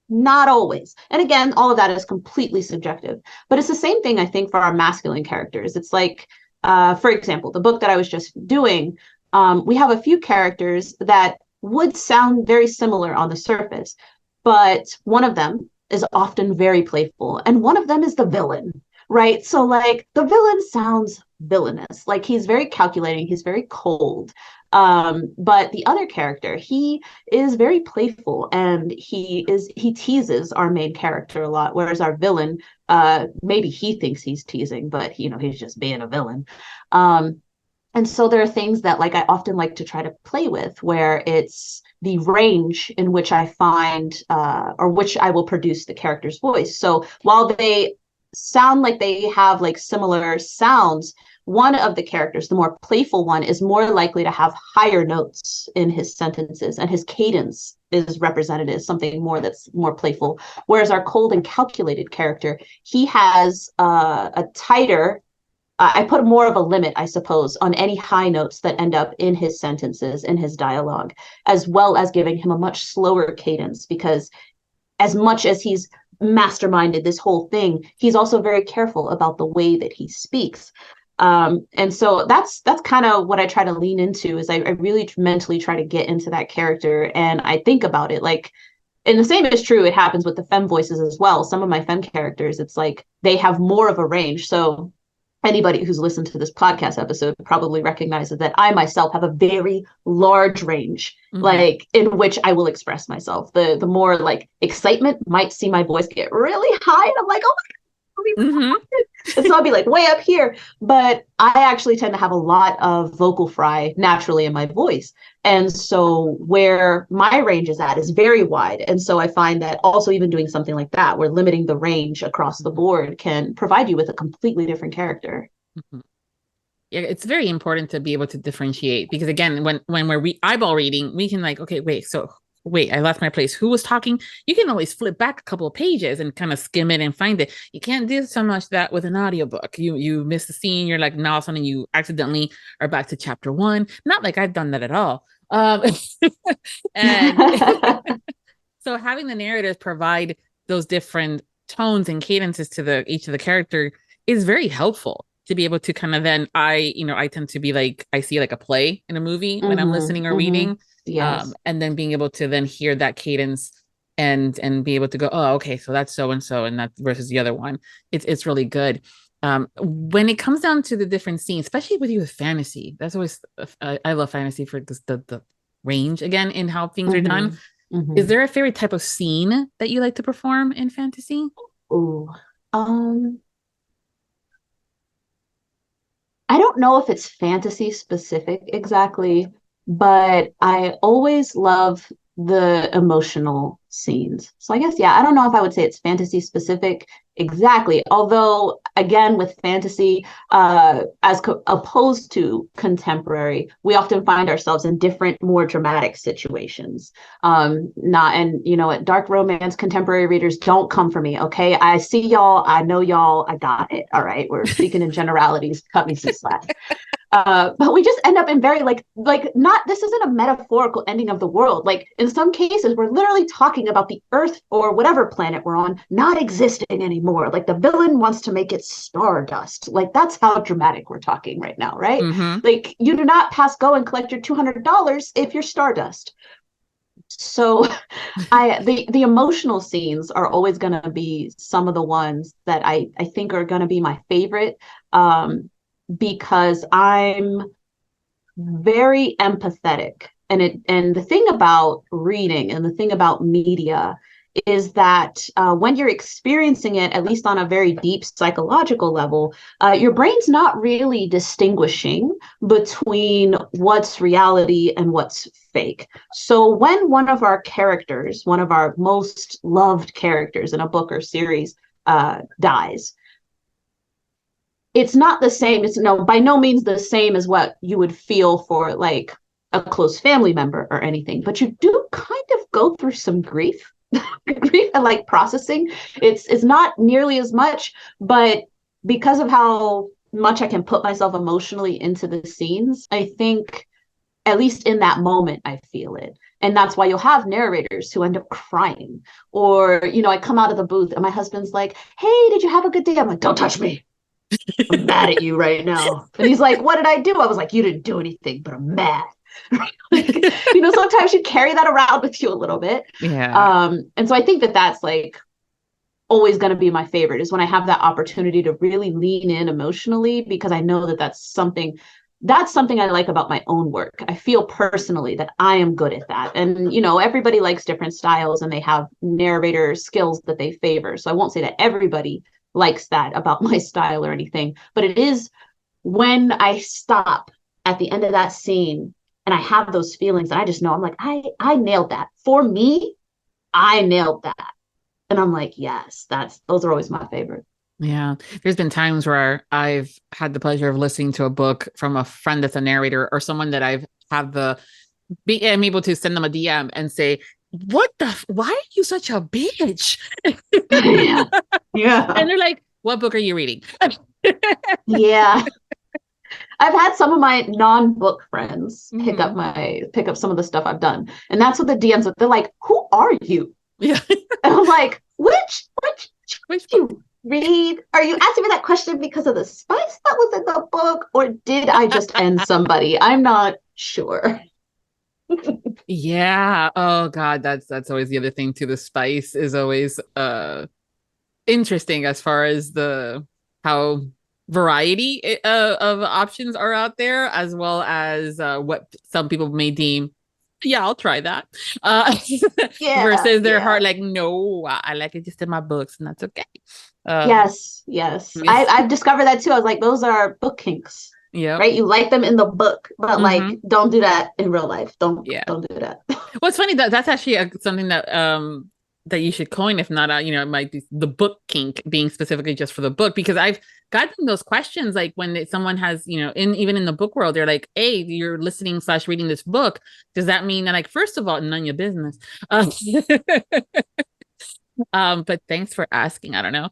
Speaker 3: Not always. And again, all of that is completely subjective. But it's the same thing, I think, for our masculine characters. It's like, for example, the book that I was just doing, we have a few characters that would sound very similar on the surface, but one of them is often very playful, and one of them is the villain. Right. So like the villain sounds villainous, like he's very calculating, he's very cold. But the other character, he is very playful and he teases our main character a lot. Whereas our villain, maybe he thinks he's teasing, but he's just being a villain. And so there are things that like I often like to try to play with where it's the range in which I find or which I will produce the character's voice. So while they sound like they have like similar sounds, one of the characters, the more playful one, is more likely to have higher notes in his sentences, and his cadence is represented as something more that's more playful. Whereas our cold and calculated character, he has a tighter, I put more of a limit, I suppose, on any high notes that end up in his sentences, in his dialogue, as well as giving him a much slower cadence, because as much as he's masterminded this whole thing, he's also very careful about the way that he speaks. And so that's kind of what I try to lean into, is I really mentally try to get into that character, and I think about it like, and the same is true, it happens with the femme voices as well. Some of my femme characters, it's like they have more of a range. So anybody who's listened to this podcast episode probably recognizes that I myself have a very large range, like in which I will express myself. The more like excitement might see my voice get really high, and I'm like, oh my God. And so I'll be like way up here, but I actually tend to have a lot of vocal fry naturally in my voice. And so where my range is at is very wide. And so I find that also even doing something like that, where limiting the range across the board can provide you with a completely different character.
Speaker 2: Yeah, it's very important to be able to differentiate, because again, when we're eyeball reading, we can like, okay, wait, so wait, I lost my place. Who was talking? You can always flip back a couple of pages and kind of skim it and find it. You can't do so much that with an audiobook. You miss the scene, you're like, now suddenly you accidentally are back to chapter 1. Not like I've done that at all. And so having the narrators provide those different tones and cadences to each of the character is very helpful to be able to kind of then I tend to be like, I see like a play in a movie when I'm listening or reading.
Speaker 3: Yes.
Speaker 2: And then being able to then hear that cadence and be able to go, oh, okay, so that's so and so, and that versus the other one. It's really good. When it comes down to the different scenes, especially with you with fantasy, that's always I love fantasy for the range again in how things are done. Is there a favorite type of scene that you like to perform in fantasy?
Speaker 3: Ooh, I don't know if it's fantasy specific exactly, but I always love the emotional scenes. So I guess, yeah, I don't know if I would say it's fantasy specific exactly. Although, again, with fantasy, opposed to contemporary, we often find ourselves in different, more dramatic situations. Dark romance, contemporary readers, don't come for me, okay? I see y'all, I know y'all, I got it. All right, we're speaking in generalities. Cut me some slack. But we just end up in very this isn't a metaphorical ending of the world. Like in some cases, we're literally talking about the Earth or whatever planet we're on not existing anymore. Like the villain wants to make it stardust. Like that's how dramatic we're talking right now, right? Like you do not pass go and collect your $200 if you're stardust. So the emotional scenes are always going to be some of the ones that I think are going to be my favorite. Because I'm very empathetic. And the thing about reading and the thing about media is that when you're experiencing it, at least on a very deep psychological level, your brain's not really distinguishing between what's reality and what's fake. So when one of our characters, one of our most loved characters in a book or series dies, it's not the same. It's by no means the same as what you would feel for like a close family member or anything, but you do kind of go through some grief and like processing. It's not nearly as much, but because of how much I can put myself emotionally into the scenes, I think at least in that moment, I feel it. And that's why you'll have narrators who end up crying. Or, I come out of the booth and my husband's like, hey, did you have a good day? I'm like, don't touch me. I'm mad at you right now. And he's like, what did I do? I was like, you didn't do anything, but I'm mad. Sometimes you carry that around with you a little bit.
Speaker 2: Yeah.
Speaker 3: And so I think that's like always going to be my favorite, is when I have that opportunity to really lean in emotionally, because I know that's something I like about my own work. I feel personally that I am good at that. And, everybody likes different styles and they have narrator skills that they favor. So I won't say that everybody likes that about my style or anything, but it is when I stop at the end of that scene and I have those feelings and I just know, I'm like, I nailed that. For me, I nailed that. And I'm like, yes, those are always my favorite.
Speaker 2: Yeah. There's been times where I've had the pleasure of listening to a book from a friend that's a narrator, or someone that I'm able to send them a DM and say, why are you such a bitch?
Speaker 3: Yeah.
Speaker 2: And they're like, what book are you reading?
Speaker 3: Yeah. I've had some of my non-book friends pick up some of the stuff I've done. And that's what the DMs are. They're like, who are you?
Speaker 2: Yeah.
Speaker 3: And I'm like, which
Speaker 2: book
Speaker 3: you read? Are you asking me that question because of the spice that was in the book? Or did I just end somebody? I'm not sure.
Speaker 2: Yeah. Oh God, that's always the other thing too. The spice is always interesting as far as how variety of options are out there, as well as what some people may deem, yeah, I'll try that. Versus their heart, like, no, I like it just in my books, and that's okay.
Speaker 3: Yes. I've discovered that too. I was like, those are book kinks.
Speaker 2: Yeah.
Speaker 3: Right. You like them in the book, but like, don't do that in real life. Don't do that.
Speaker 2: Well, it's funny that's actually something that that you should coin. If not, it might be the book kink, being specifically just for the book, because I've gotten those questions like when someone has, even in the book world, they're like, hey, you're listening / reading this book, does that mean that, like, first of all, none of your business. But thanks for asking. I don't know.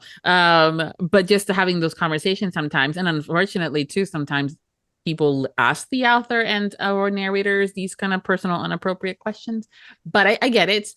Speaker 2: But just having those conversations sometimes, and unfortunately too, sometimes people ask the author and or narrators these kind of personal, inappropriate questions. But I get it.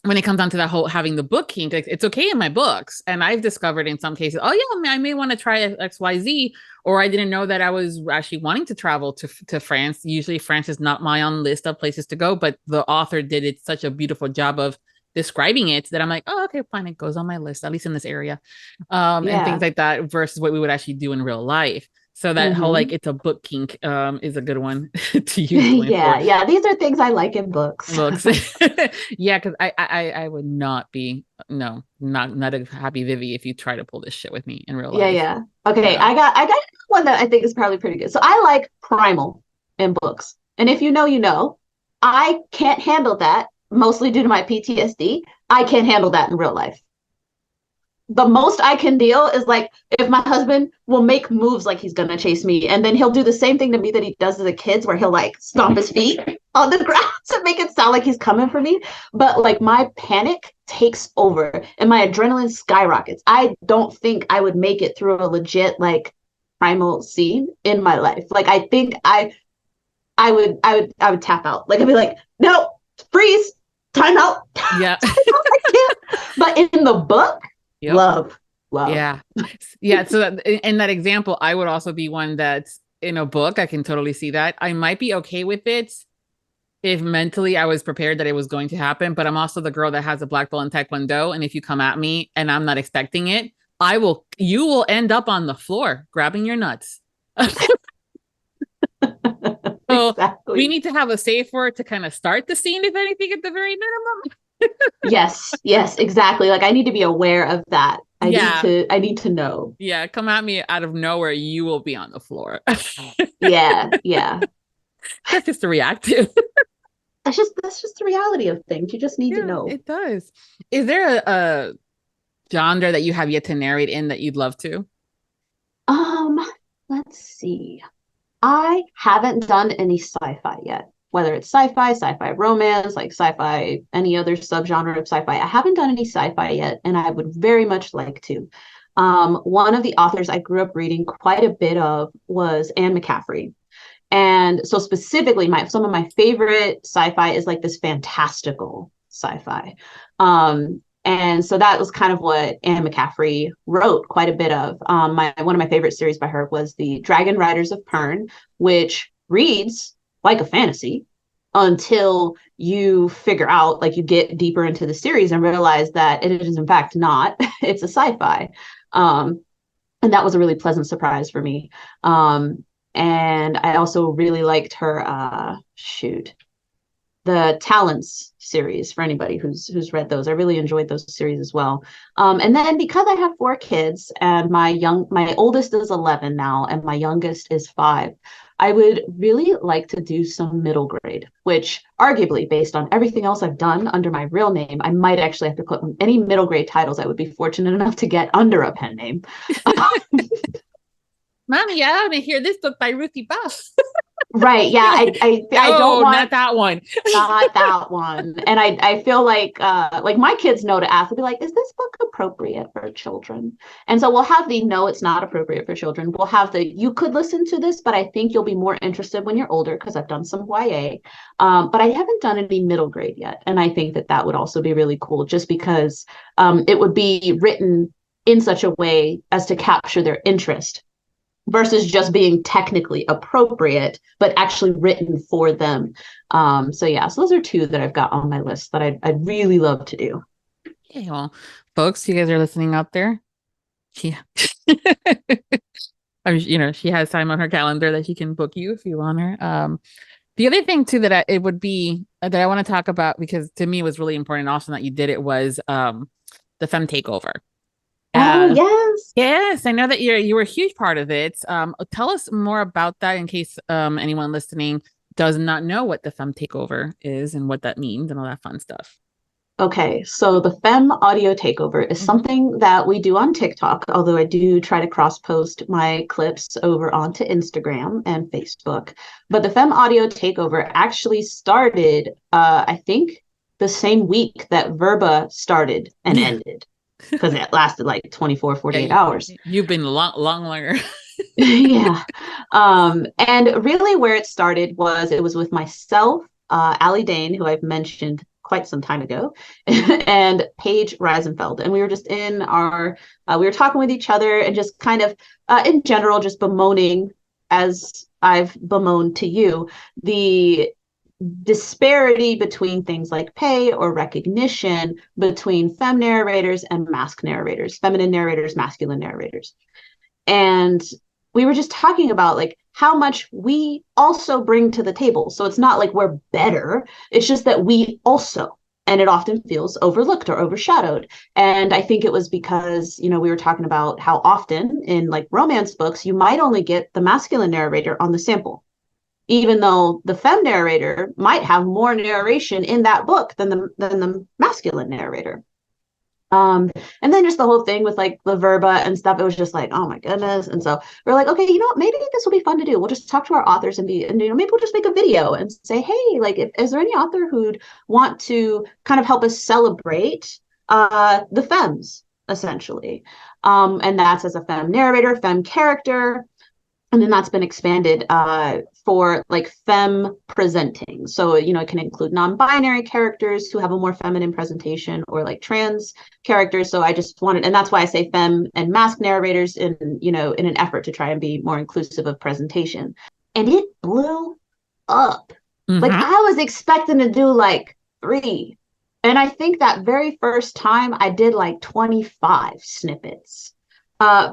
Speaker 2: When it comes down to that whole having the book kink, like, it's okay in my books. And I've discovered in some cases, oh yeah, I may want to try XYZ, or I didn't know that I was actually wanting to travel to France. Usually France is not my on list of places to go, but the author did it such a beautiful job of describing it that I'm like, oh, okay, fine. It goes on my list, at least in this area. And things like that versus what we would actually do in real life. So that whole, like, it's a book kink is a good one to use.
Speaker 3: Yeah. These are things I like in books.
Speaker 2: Yeah, because I would not be not a happy Vivi if you try to pull this shit with me in real life.
Speaker 3: Yeah. Okay, I got one that I think is probably pretty good. So I like primal in books, and if you know, I can't handle that, mostly due to my PTSD. I can't handle that in real life. The most I can deal is like if my husband will make moves like he's gonna chase me, and then he'll do the same thing to me that he does to the kids, where he'll like stomp his feet on the ground to make it sound like he's coming for me. But like my panic takes over and my adrenaline skyrockets. I don't think I would make it through a legit like primal scene in my life. Like I think I would tap out. Like I'd be like, no, freeze, time out.
Speaker 2: Yeah.
Speaker 3: I can't. But in the book, yep. Love.
Speaker 2: Yeah. So in that example, I would also be one that's in a book. I can totally see that. I might be okay with it if mentally I was prepared that it was going to happen, but I'm also the girl that has a black belt in Taekwondo. And if you come at me and I'm not expecting it, you will end up on the floor grabbing your nuts. So exactly. We need to have a safe word to kind of start the scene, if anything, at the very minimum.
Speaker 3: Yes, exactly. Like I need to be aware of that. I need to know.
Speaker 2: Yeah, come at me out of nowhere, you will be on the floor.
Speaker 3: Yeah.
Speaker 2: That's just a reactive.
Speaker 3: That's just the reality of things. You just need to know.
Speaker 2: It does. Is there a genre that you have yet to narrate in that you'd love to?
Speaker 3: Let's see. I haven't done any sci-fi yet. Whether it's sci-fi romance, like sci-fi, any other subgenre of sci-fi. I haven't done any sci-fi yet, and I would very much like to. One of the authors I grew up reading quite a bit of was Anne McCaffrey. And so specifically, some of my favorite sci-fi is like this fantastical sci-fi. And so that was kind of what Anne McCaffrey wrote quite a bit of. One of my favorite series by her was the Dragon Riders of Pern, which reads like a fantasy until you figure out, like you get deeper into the series and realize that it is in fact not. It's a sci-fi. And that was a really pleasant surprise for me. And I also really liked her, the Talents series, for anybody who's read those. I really enjoyed those series as well. And then because I have 4 kids and my oldest is 11 now and my youngest is 5, I would really like to do some middle grade, which arguably based on everything else I've done under my real name, I might actually have to put any middle grade titles I would be fortunate enough to get under a pen name.
Speaker 2: Mommy, I want to hear this book by Ruthie Buff.
Speaker 3: Right. Yeah. I don't want
Speaker 2: not that one.
Speaker 3: Not that one. And I feel like my kids know to ask. They'll be like, is this book appropriate for children? And so we'll have the no, it's not appropriate for children. We'll have the you could listen to this, but I think you'll be more interested when you're older because I've done some YA. But I haven't done any middle grade yet. And I think that would also be really cool just because it would be written in such a way as to capture their interest, versus just being technically appropriate, but actually written for them. So those are 2 that I've got on my list that I'd really love to do.
Speaker 2: Okay, well, folks, you guys are listening out there. She has time on her calendar that she can book you if you want her. The other thing too that I want to talk about, because to me it was really important also that you did it, was the Femme Takeover. Yes, I know that you were a huge part of it. Tell us more about that in case anyone listening does not know what the Femme Takeover is and what that means and all that fun stuff.
Speaker 3: Okay, so the Femme Audio Takeover is something that we do on TikTok, although I do try to cross-post my clips over onto Instagram and Facebook. But the Femme Audio Takeover actually started, I think, the same week that Verba started and ended, because it lasted like 24, 48 hours.
Speaker 2: You've been longer.
Speaker 3: Yeah. And really where it started was, it was with myself, Allie Dane, who I've mentioned quite some time ago, and Paige Reisenfeld. And we were just in our, we were talking with each other and just kind of, in general, just bemoaning, as I've bemoaned to you, the disparity between things like pay or recognition between femme narrators and masc narrators, feminine narrators, masculine narrators. And we were just talking about like how much we also bring to the table. So it's not like we're better. It's just that we also, and it often feels overlooked or overshadowed. And I think it was because, you know, we were talking about how often in like romance books, you might only get the masculine narrator on the sample, even though the femme narrator might have more narration in that book than the masculine narrator. And then just the whole thing with like the Verba and stuff, it was just like, oh my goodness. And so we're like, okay, you know what, maybe this will be fun to do. We'll just talk to our authors and you know, maybe we'll just make a video and say, hey, like, is there any author who'd want to kind of help us celebrate the femmes, essentially? And that's as a femme narrator, femme character. And then that's been expanded for like femme presenting. So, you know, it can include non-binary characters who have a more feminine presentation, or like trans characters. So I just wanted, and that's why I say femme and masc narrators in, you know, in an effort to try and be more inclusive of presentation. And it blew up. Like I was expecting to do like 3. And I think that very first time I did like 25 snippets.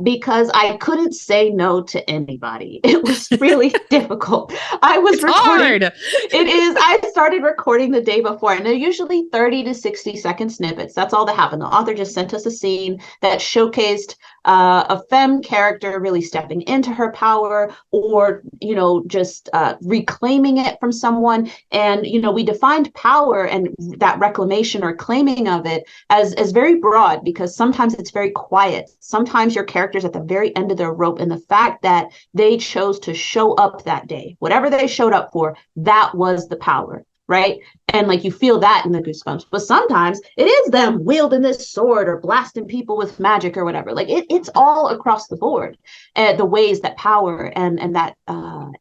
Speaker 3: Because I couldn't say no to anybody. It was really difficult. I was recording.
Speaker 2: Hard.
Speaker 3: It is. I started recording the day before, and they're usually 30 to 60-second snippets. That's all that happened. The author just sent us a scene that showcased a femme character really stepping into her power, or, you know, just reclaiming it from someone. And, you know, we defined power and that reclamation or claiming of it as very broad, because sometimes it's very quiet. Sometimes your character's at the very end of their rope, and the fact that they chose to show up that day, whatever they showed up for, that was the power, right? And like you feel that in the goosebumps. But sometimes it is them wielding this sword or blasting people with magic or whatever. Like it's all across the board, the ways that power and that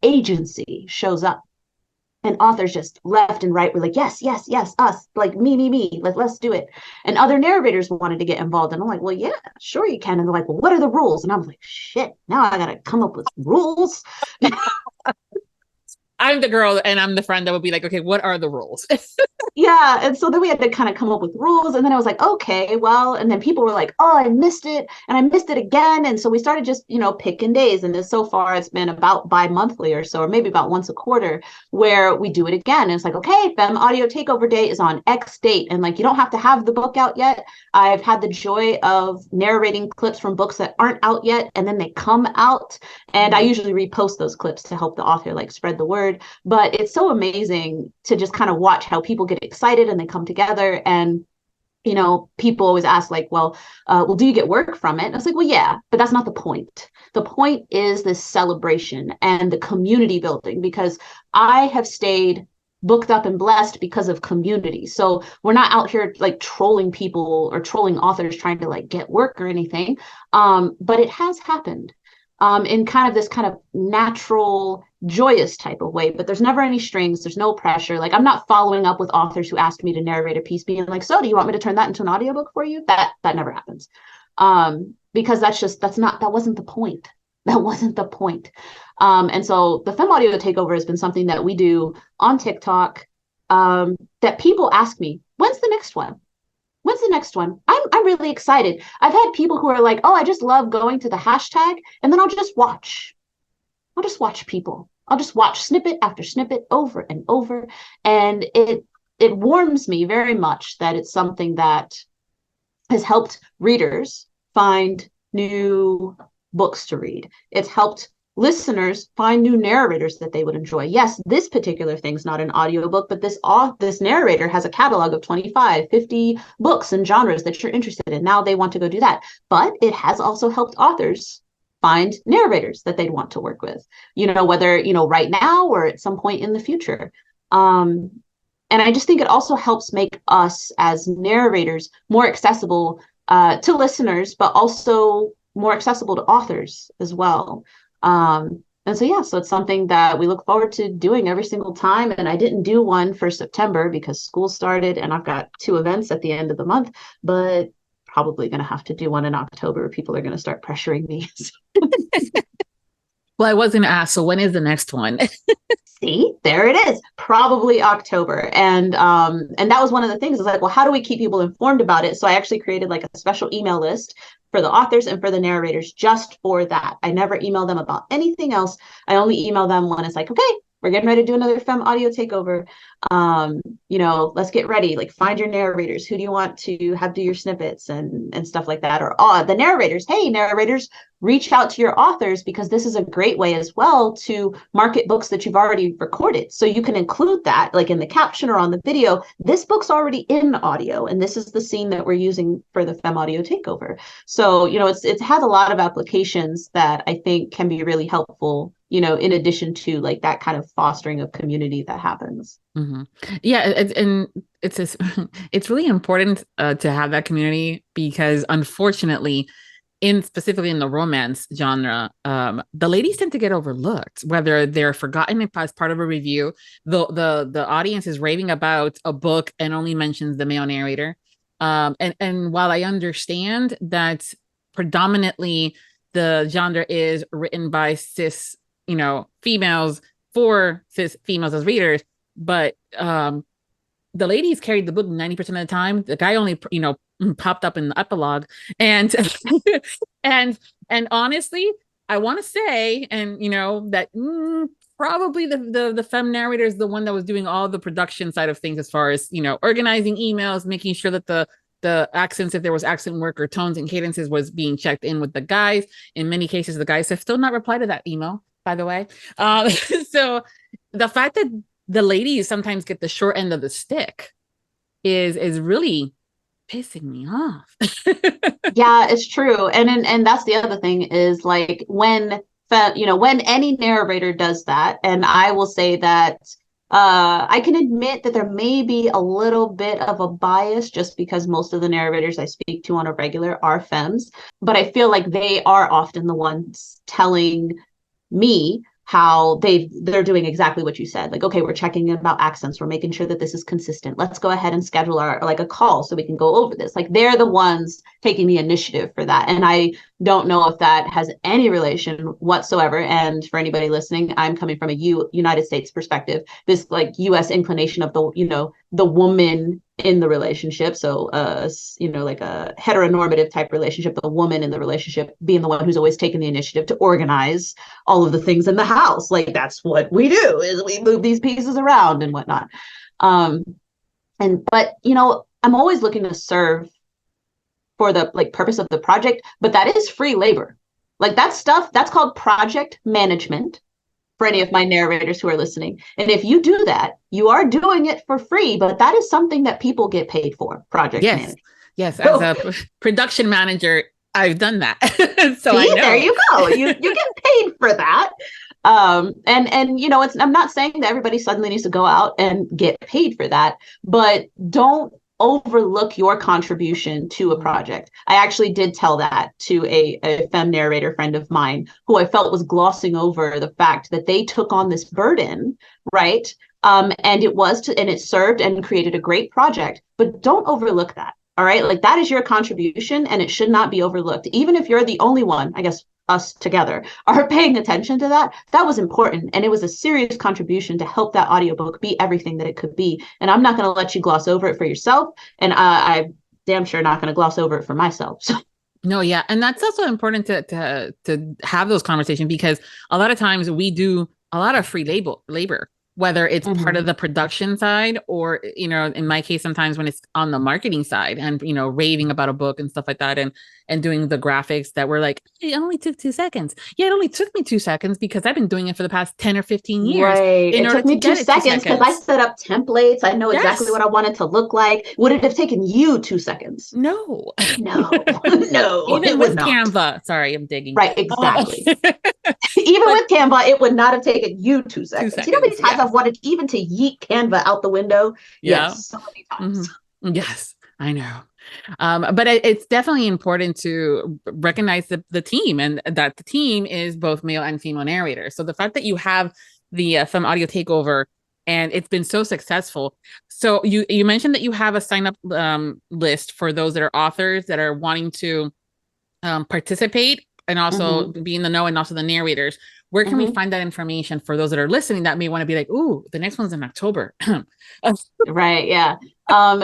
Speaker 3: agency shows up. And authors just left and right were like, yes, yes, yes, us, like me, let's do it. And other narrators wanted to get involved. And I'm like, well, yeah, sure you can. And they're like, well, what are the rules? And I was like, shit, now I got to come up with rules.
Speaker 2: I'm the girl and I'm the friend that would be like, okay, what are the rules?
Speaker 3: Yeah. And so then we had to kind of come up with rules. And then I was like, okay, well, and then people were like, oh, I missed it. And I missed it again. And so we started just, you know, picking days. And so far it's been about bi-monthly or so, or maybe about once a quarter, where we do it again. And it's like, okay, Femme Audio Takeover Day is on X date. And like, you don't have to have the book out yet. I've had the joy of narrating clips from books that aren't out yet, and then they come out. And I usually repost those clips to help the author like spread the word. But it's so amazing to just kind of watch how people get excited and they come together. And, you know, people always ask like, well, do you get work from it? And I was like, well, yeah, but that's not the point. The point is this celebration and the community building, because I have stayed booked up and blessed because of community. So we're not out here like trolling people or trolling authors trying to like get work or anything. But it has happened in kind of this kind of natural, joyous type of way, but there's never any strings. There's no pressure. Like I'm not following up with authors who asked me to narrate a piece being like, so do you want me to turn that into an audiobook for you? That never happens. Because that wasn't the point. That wasn't the point. And so the Femme Audio Takeover has been something that we do on TikTok, that people ask me, when's the next one? When's the next one? I'm really excited. I've had people who are like, oh, I just love going to the hashtag, and then I'll just watch people. I'll just watch snippet after snippet over and over. And it warms me very much that it's something that has helped readers find new books to read. It's helped listeners find new narrators that they would enjoy. Yes, this particular thing's not an audiobook, but this narrator has a catalog of 25, 50 books and genres that you're interested in. Now they want to go do that. But it has also helped authors find narrators that they'd want to work with, whether, right now or at some point in the future. And I just think it also helps make us as narrators more accessible to listeners, but also more accessible to authors as well. And so it's something that we look forward to doing every single time. And I didn't do one for September because school started and I've got 2 events at the end of the month, but probably going to have to do one in October. People are going to start pressuring me.
Speaker 2: Well, I was going to ask, so when is the next one?
Speaker 3: See, there it is, probably October. And that was one of the things. Is like, well, how do we keep people informed about it? So I actually created like a special email list for the authors and for the narrators just for that. I never email them about anything else. I only email them when it's like, okay, we're getting ready to do another Femme Audio Takeover. Let's get ready. Like, find your narrators. Who do you want to have do your snippets and stuff like that? Or the narrators. Hey, narrators, reach out to your authors, because this is a great way as well to market books that you've already recorded. So you can include that, like in the caption or on the video. This book's already in audio, and this is the scene that we're using for the Femme Audio Takeover. So, it has a lot of applications that I think can be really helpful, in addition to like that kind of fostering of community that happens.
Speaker 2: Mm-hmm. Yeah. It's really important to have that community, because unfortunately, specifically in the romance genre, the ladies tend to get overlooked, whether they're forgotten as part of a review. The audience is raving about a book and only mentions the male narrator. And while I understand that predominantly the genre is written by cis, females for cis females as readers, but the ladies carried the book 90% of the time. The guy only, popped up in the epilogue, and and honestly, I want to say, and that probably the femme narrator is the one that was doing all the production side of things, as far as organizing emails, making sure that the accents, if there was accent work or tones and cadences, was being checked in with the guys. In many cases, the guys have still not replied to that email, by the way. So the fact that the ladies sometimes get the short end of the stick is really pissing me off.
Speaker 3: Yeah, it's true. And that's the other thing, is like when any narrator does that, and I will say that I can admit that there may be a little bit of a bias, just because most of the narrators I speak to on a regular are femmes, but I feel like they are often the ones telling me how they're doing exactly what you said. Like, okay, we're checking in about accents. We're making sure that this is consistent. Let's go ahead and schedule our like a call so we can go over this. Like, they're the ones taking the initiative for that. And I don't know if that has any relation whatsoever. And for anybody listening, I'm coming from a United States perspective, this like US inclination of the woman in the relationship. So, like a heteronormative type relationship, the woman in the relationship being the one who's always taking the initiative to organize all of the things in the house. Like, that's what we do, is we move these pieces around and whatnot. But I'm always looking to serve for the like purpose of the project, but that is free labor. Like, that stuff, that's called project management, for any of my narrators who are listening. And if you do that, you are doing it for free, but that is something that people get paid for, project management.
Speaker 2: Yes, as a production manager, I've done that. So
Speaker 3: see,
Speaker 2: I know.
Speaker 3: There you go. You get paid for that. I'm not saying that everybody suddenly needs to go out and get paid for that, but don't overlook your contribution to a project. I actually did tell that to a femme narrator friend of mine, who I felt was glossing over the fact that they took on this burden, right? And it served and created a great project, but don't overlook that. All right. Like, that is your contribution, and it should not be overlooked. Even if you're the only one, I guess us together are paying attention to that. That was important. And it was a serious contribution to help that audiobook be everything that it could be. And I'm not going to let you gloss over it for yourself. And I'm damn sure not going to gloss over it for myself. So.
Speaker 2: No, yeah. And that's also important to have those conversations, because a lot of times we do a lot of free labor, whether it's part
Speaker 3: Mhm.
Speaker 2: of the production side or, in my case, sometimes when it's on the marketing side and, raving about a book and stuff like that and doing the graphics that were like, it only took 2 seconds. Yeah, it only took me 2 seconds because I've been doing it for the past 10 or 15 years
Speaker 3: Right.
Speaker 2: in
Speaker 3: It
Speaker 2: order
Speaker 3: took
Speaker 2: to
Speaker 3: me two
Speaker 2: get it 2
Speaker 3: seconds because I
Speaker 2: seconds.
Speaker 3: set up templates. I know exactly
Speaker 2: Yes.
Speaker 3: what I want it to look like. Would it have taken you 2 seconds?
Speaker 2: No.
Speaker 3: No, no,
Speaker 2: Even
Speaker 3: it would
Speaker 2: with
Speaker 3: not.
Speaker 2: Canva. Sorry, I'm digging.
Speaker 3: Right, exactly. Even
Speaker 2: But
Speaker 3: with Canva, it would not have taken you 2 seconds.
Speaker 2: 2
Speaker 3: You know how many
Speaker 2: seconds.
Speaker 3: times
Speaker 2: Yes.
Speaker 3: I've wanted even to yeet Canva out the window?
Speaker 2: Yeah.
Speaker 3: Yes, so many times.
Speaker 2: Mm-hmm. Yes, I know. But it's definitely important to recognize the team, and that the team is both male and female narrators. So the fact that you have the Film Audio Takeover and it's been so successful. So you mentioned that you have a sign up list for those that are authors that are wanting to participate and also be in the know, and also the narrators. Where can we find that information for those that are listening that may want to be like, ooh, the next one's in October?
Speaker 3: Right, yeah.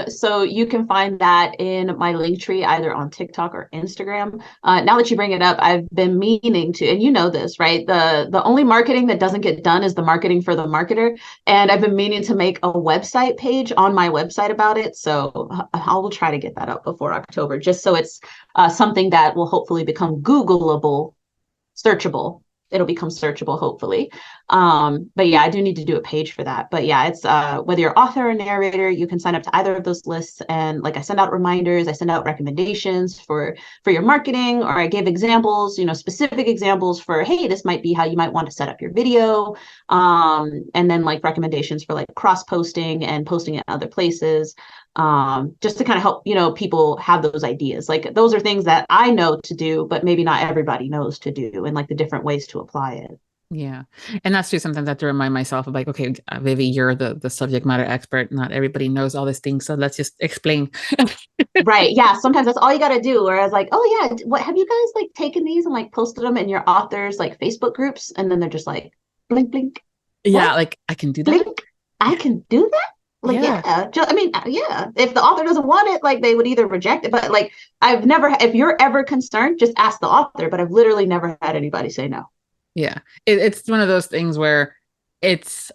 Speaker 3: So you can find that in my link tree, either on TikTok or Instagram. Now that you bring it up, I've been meaning to, and you know this, right? The only marketing that doesn't get done is the marketing for the marketer. And I've been meaning to make a website page on my website about it. So I will try to get that up before October, just so it's something that will hopefully become Googleable, searchable. It'll become searchable, hopefully. But yeah, I do need to do a page for that. But yeah, it's whether you're author or narrator, you can sign up to either of those lists. And like, I send out reminders, I send out recommendations for your marketing, or I give examples, specific examples for, hey, this might be how you might want to set up your video. And then like recommendations for like cross posting and posting in other places. Just to kind of help, people have those ideas. Like, those are things that I know to do, but maybe not everybody knows to do, and like the different ways to apply it.
Speaker 2: Yeah. And that's true. Sometimes I have to remind myself of like, okay, Vivi, you're the subject matter expert. Not everybody knows all these things. So let's just explain.
Speaker 3: Right. Yeah. Sometimes that's all you got to do. Whereas like, oh yeah, what have you guys like taken these and like posted them in your authors like Facebook groups? And then they're just like, blink, blink.
Speaker 2: Yeah.
Speaker 3: What?
Speaker 2: Like, I can do that.
Speaker 3: Blink. I can do that. Like, yeah. Yeah. If the author doesn't want it, like, they would either reject it. But like, if you're ever concerned, just ask the author. But I've literally never had anybody say no.
Speaker 2: Yeah. It's one of those things where it's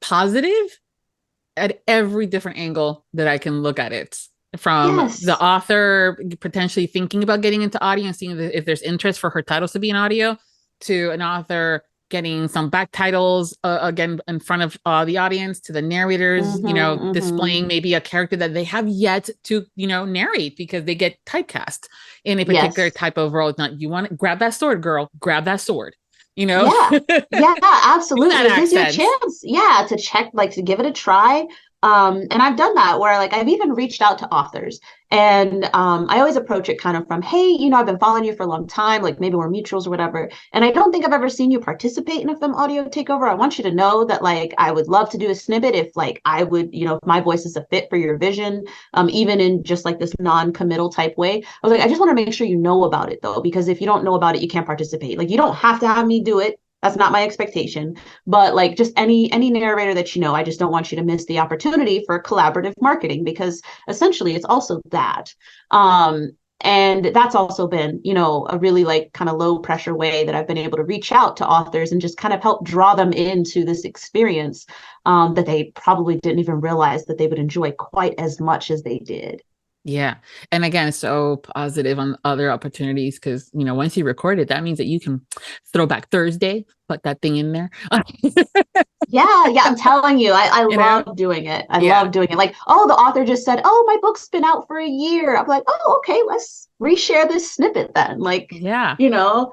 Speaker 2: positive at every different angle that I can look at it. From the author potentially thinking about getting into audio and seeing if there's interest for her titles to be in audio, to an author getting some back titles again in front of the audience, to the narrators, displaying maybe a character that they have yet to, narrate because they get typecast in a particular type of role. It's not, you want to grab that sword, girl, grab that sword.
Speaker 3: Yeah, absolutely. It gives you a
Speaker 2: accent.
Speaker 3: chance, to check, like, to give it a try. And I've done that where like I've even reached out to authors, and I always approach it kind of from, hey, I've been following you for a long time, like maybe we're mutuals or whatever, and I don't think I've ever seen you participate in a film audio takeover. I want you to know that like I would love to do a snippet if like I would, if my voice is a fit for your vision, even in just like this non-committal type way. I was like, I just want to make sure you know about it though, because if you don't know about it, you can't participate. Like, you don't have to have me do it. That's not my expectation. But like, just any narrator that I just don't want you to miss the opportunity for collaborative marketing, because essentially it's also that. And that's also been, a really like kind of low pressure way that I've been able to reach out to authors and just kind of help draw them into this experience that they probably didn't even realize that they would enjoy quite as much as they did.
Speaker 2: Yeah. And again, it's so positive on other opportunities because, once you record it, that means that you can throw back Thursday, put that thing in there.
Speaker 3: Yeah, I'm telling you, I love doing it. I love doing it. Like, oh, the author just said, oh, my book's been out for a year. I'm like, oh, okay, let's reshare this snippet then. Like,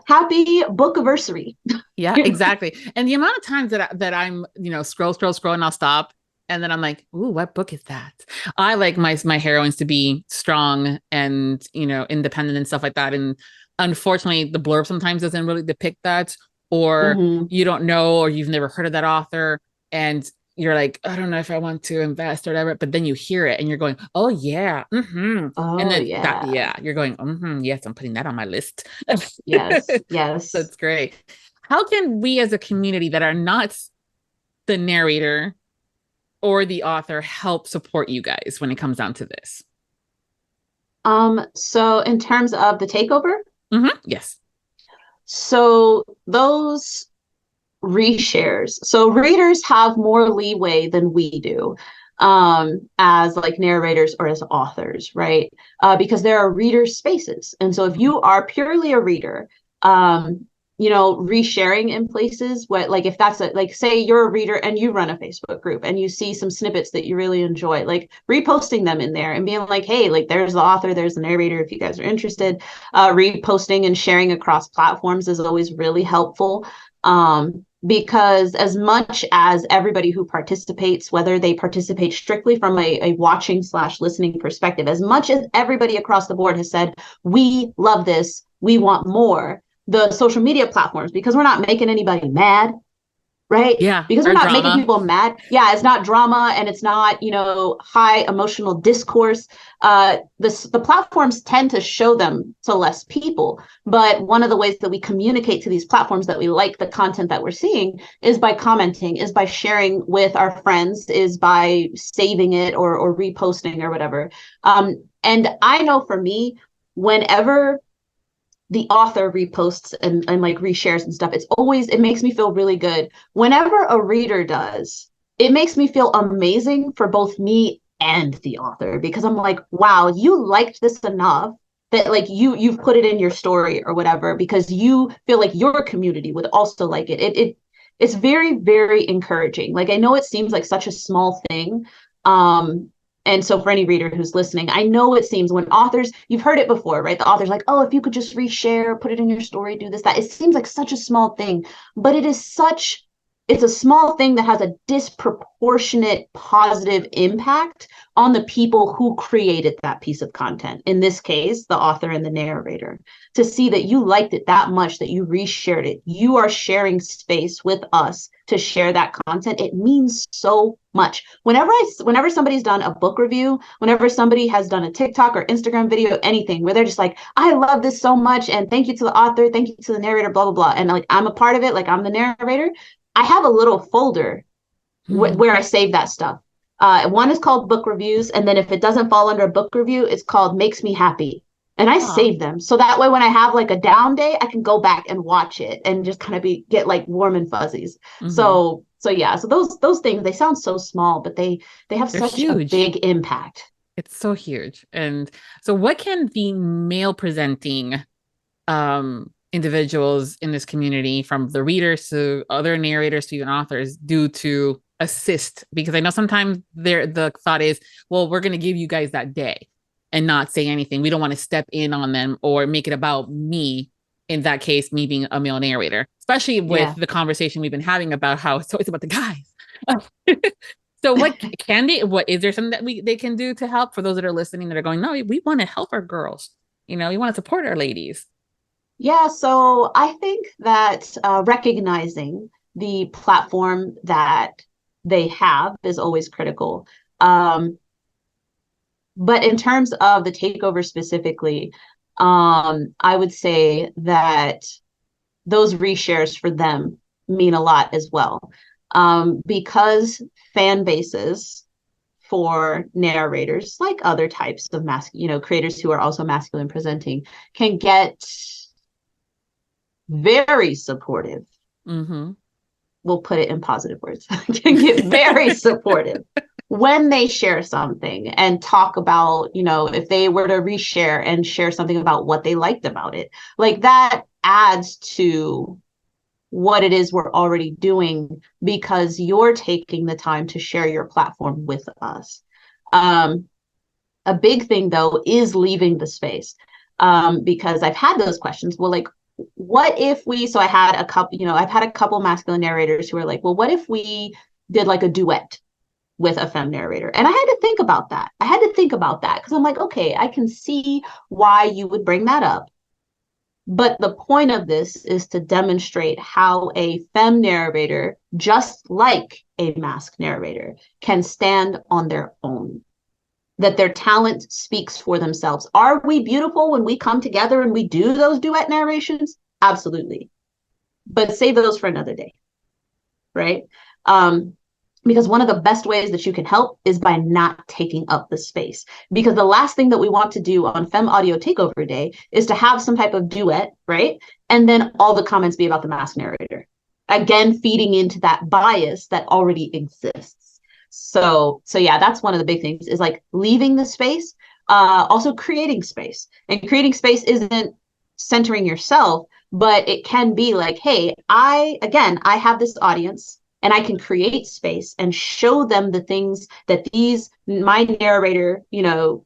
Speaker 3: happy book anniversary.
Speaker 2: Yeah, exactly. And the amount of times that I'm, scroll, and I'll stop. And then I'm like, ooh, what book is that? I like my heroines to be strong and, independent and stuff like that. And unfortunately, the blurb sometimes doesn't really depict that, or you don't know, or you've never heard of that author. And you're like, I don't know if I want to invest or whatever. But then you hear it and you're going, oh, yeah.
Speaker 3: Oh,
Speaker 2: and then
Speaker 3: yeah.
Speaker 2: You're going, yes, I'm putting that on my list.
Speaker 3: Yes.
Speaker 2: That's great. How can we as a community that are not the narrator or the author help support you guys when it comes down to this?
Speaker 3: So in terms of the takeover?
Speaker 2: Yes.
Speaker 3: So those reshares. So readers have more leeway than we do, as like narrators or as authors, right? Because there are reader spaces. And so if you are purely a reader, resharing in places where, like, if that's like, say you're a reader and you run a Facebook group and you see some snippets that you really enjoy, like reposting them in there and being like, hey, like there's the author, there's the narrator, if you guys are interested. Reposting and sharing across platforms is always really helpful. Because as much as everybody who participates, whether they participate strictly from a watching/listening perspective, as much as everybody across the board has said, we love this, we want more, the social media platforms, because we're not making anybody mad, right?
Speaker 2: Yeah.
Speaker 3: Because we're not
Speaker 2: drama.
Speaker 3: making people mad. Yeah, it's not drama and it's not, high emotional discourse. The platforms tend to show them to less people. But one of the ways that we communicate to these platforms that we like the content that we're seeing is by commenting, is by sharing with our friends, is by saving it or reposting or whatever. And I know for me, whenever the author reposts and like reshares and stuff, it makes me feel really good. Whenever a reader does, it makes me feel amazing for both me and the author, because I'm like, wow, you liked this enough that like you've put it in your story or whatever, because you feel like your community would also like it. It's very, very encouraging. Like, I know it seems like such a small thing. And so for any reader who's listening, I know it seems, when authors, you've heard it before, right? The author's like, oh, if you could just reshare, put it in your story, do this, that. It seems like such a small thing, but it's a small thing that has a disproportionate positive impact on the people who created that piece of content. In this case, the author and the narrator. To see that you liked it that much, that you reshared it, you are sharing space with us to share that content. It means so much. Whenever somebody's done a book review, whenever somebody has done a TikTok or Instagram video, anything where they're just like, I love this so much, and thank you to the author, thank you to the narrator, blah, blah, blah. And like, I'm a part of it, like I'm the narrator. I have a little folder where I save that stuff. One is called book reviews. And then if it doesn't fall under a book review, it's called makes me happy. And I save them. So that way, when I have like a down day, I can go back and watch it and just kind of get like warm and fuzzies. So yeah, so those things, they sound so small, but they're such huge. A big impact.
Speaker 2: It's so huge. And so what can the male presenting individuals in this community, from the readers to other narrators to even authors, do to assist? Because I know sometimes the thought is, well, we're going to give you guys that day and not say anything. We don't want to step in on them or make it about me. In that case, me being a male narrator, especially with the conversation we've been having about how it's always about the guys. So what is there something that they can do to help, for those that are listening that are going, no, we want to help our girls. We want to support our ladies.
Speaker 3: Yeah, so I think that recognizing the platform that they have is always critical. But in terms of the takeover specifically, I would say that those reshares for them mean a lot as well. Because fan bases for narrators, like other types of creators who are also masculine presenting, can get very supportive. We'll put it in positive words. Can get very supportive when they share something and talk about, if they were to reshare and share something about what they liked about it, like that adds to what it is we're already doing, because you're taking the time to share your platform with us. A big thing though is leaving the space, because I've had those questions. Well, like, what if I've had a couple masculine narrators who are like, well, what if we did like a duet with a femme narrator? And I had to think about that. Because I'm like, okay, I can see why you would bring that up. But the point of this is to demonstrate how a femme narrator, just like a masc narrator, can stand on their own, that their talent speaks for themselves. Are we beautiful when we come together and we do those duet narrations? Absolutely. But save those for another day, right? Because one of the best ways that you can help is by not taking up the space. Because the last thing that we want to do on Femme Audio Takeover Day is to have some type of duet, right? And then all the comments be about the masc narrator. again, feeding into that bias that already exists. So yeah, that's one of the big things, is like leaving the space, also creating space. And creating space isn't centering yourself, but it can be like, hey, I have this audience, and I can create space and show them the things that my narrator,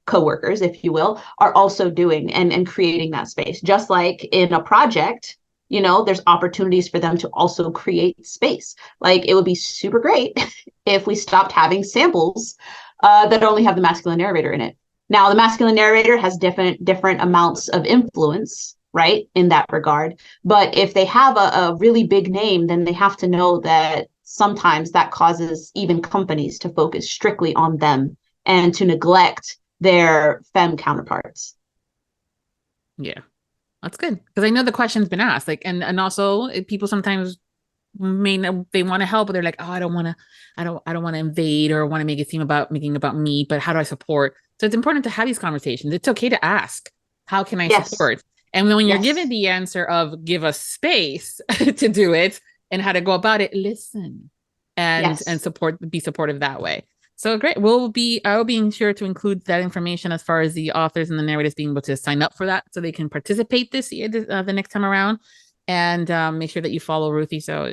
Speaker 3: coworkers, if you will, are also doing, and creating that space. Just like in a project, there's opportunities for them to also create space. Like, it would be super great if we stopped having samples that only have the masculine narrator in it. Now, the masculine narrator has different amounts of influence, right, in that regard. But if they have a really big name, then they have to know that sometimes that causes even companies to focus strictly on them and to neglect their femme counterparts.
Speaker 2: Yeah, that's good, because I know the question's been asked, like, and also people sometimes may know they want to help, but they're like, oh, I don't want to invade or want to make it seem about me, but how do I support? So it's important to have these conversations. It's okay to ask, how can I support? And when you're given the answer of give us space to do it and how to go about it, listen and be supportive that way. So great. I'll be sure to include that information as far as the authors and the narrators being able to sign up for that, so they can participate this year, the next time around. And make sure that you follow Ruthie. So,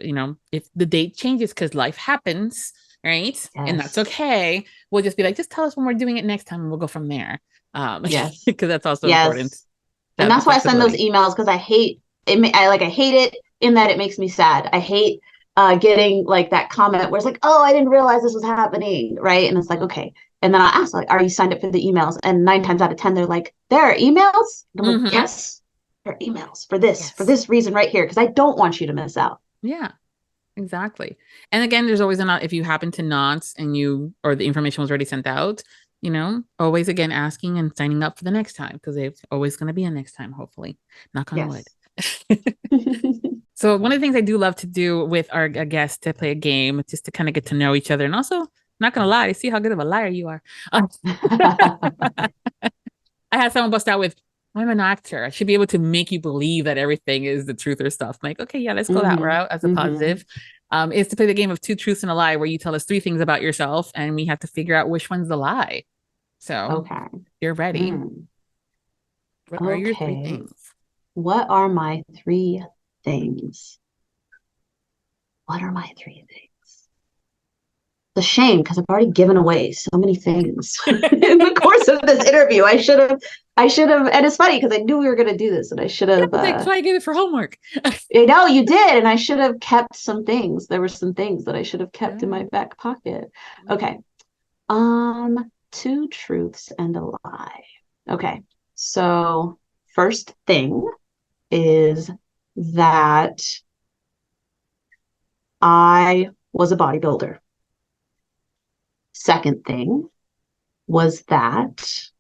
Speaker 2: if the date changes, because life happens, right? Yes. And that's okay. We'll just be like, just tell us when we're doing it next time, and we'll go from there. Yes. Because that's also important.
Speaker 3: And that's why I send those emails, because I hate it. I hate it in that it makes me sad. I hate getting like that comment where it's like, oh, I didn't realize this was happening, right? And it's like, okay. And then I ask, like, are you signed up for the emails? And 9 times out of 10, they're like, there are emails? And I'm like, yes, there are emails for this reason right here, because I don't want you to miss out.
Speaker 2: Yeah, exactly. And again, there's always if you happen to not, or the information was already sent out, always again asking and signing up for the next time, because there's always going to be a next time, hopefully. Knock on wood. So one of the things I do love to do with our guests, to play a game, just to kind of get to know each other, and also, not gonna lie, see how good of a liar you are. I had someone bust out with, I'm an actor, I should be able to make you believe that everything is the truth or stuff. I'm like, okay, yeah, let's go that route as a positive. Is to play the game of 2 truths and a lie, where you tell us 3 things about yourself and we have to figure out which one's the lie. So you're ready. What are your 3 things?
Speaker 3: What are my 3 things? What are my 3 things? The shame, because I've already given away so many things in the course of this interview. I should have, and it's funny because I knew we were going to do this, and I should have.
Speaker 2: That's why I gave it for homework.
Speaker 3: I know you did, and I should have kept some things. There were some things that I should have kept in my back pocket. Okay, 2 truths and a lie. Okay, so first thing is that I was a bodybuilder. Second thing was that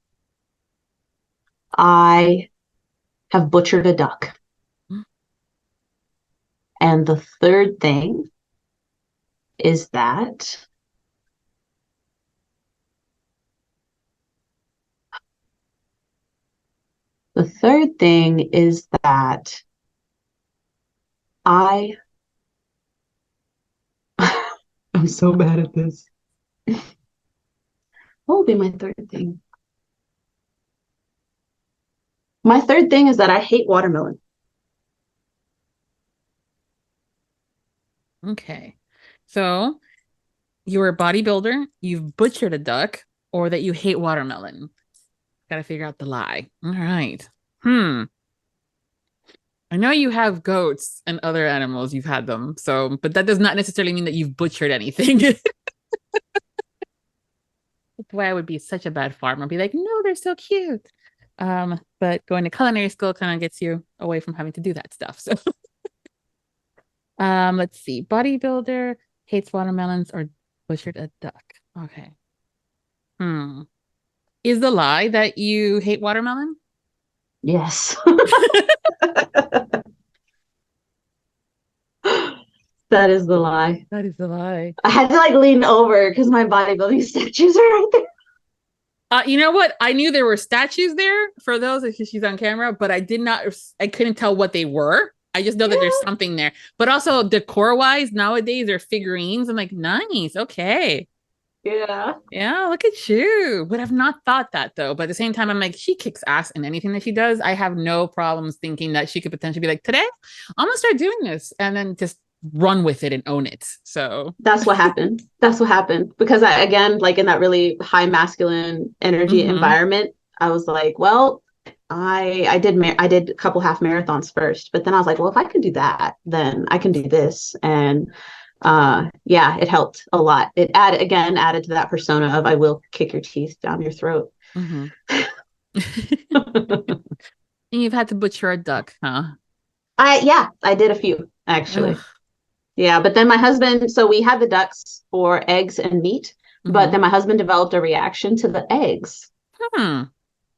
Speaker 3: I have butchered a duck. And the third thing is that I'm so bad at this. What will be my third thing? My third thing is that I hate watermelon.
Speaker 2: Okay. So you're a bodybuilder, you've butchered a duck, or that you hate watermelon. Got to figure out the lie. All right. I know you have goats and other animals, you've had them. So, but that does not necessarily mean that you've butchered anything. That's why I would be such a bad farmer. I'd be like, no, they're so cute. But going to culinary school kind of gets you away from having to do that stuff. So let's see. Bodybuilder, hates watermelons, or butchered a duck. Okay. Is the lie that you hate watermelon?
Speaker 3: Yes. That is the lie.
Speaker 2: That is the lie.
Speaker 3: I had to lean over because my bodybuilding statues are right there.
Speaker 2: You know what? I knew there were statues there for those, if she's on camera, but I couldn't tell what they were. I just know that there's something there. But also decor wise, nowadays they're figurines. I'm like, nice. Okay.
Speaker 3: Yeah.
Speaker 2: Yeah, look at you. Would have not thought that though. But at the same time, I'm like, she kicks ass in anything that she does. I have no problems thinking that she could potentially be like, today, I'm gonna start doing this and then just run with it and own it. So
Speaker 3: that's what happened. That's what happened. Because I, again, like in that really high masculine energy environment, I was like, well, I did a couple half marathons first, but then I was like, well, if I can do that, then I can do this. And yeah, it helped a lot. It added to that persona of I will kick your teeth down your throat.
Speaker 2: and you've had to butcher a duck, huh?
Speaker 3: I did a few actually. Ugh. Yeah, but then my husband, so we had the ducks for eggs and meat, but then my husband developed a reaction to the eggs.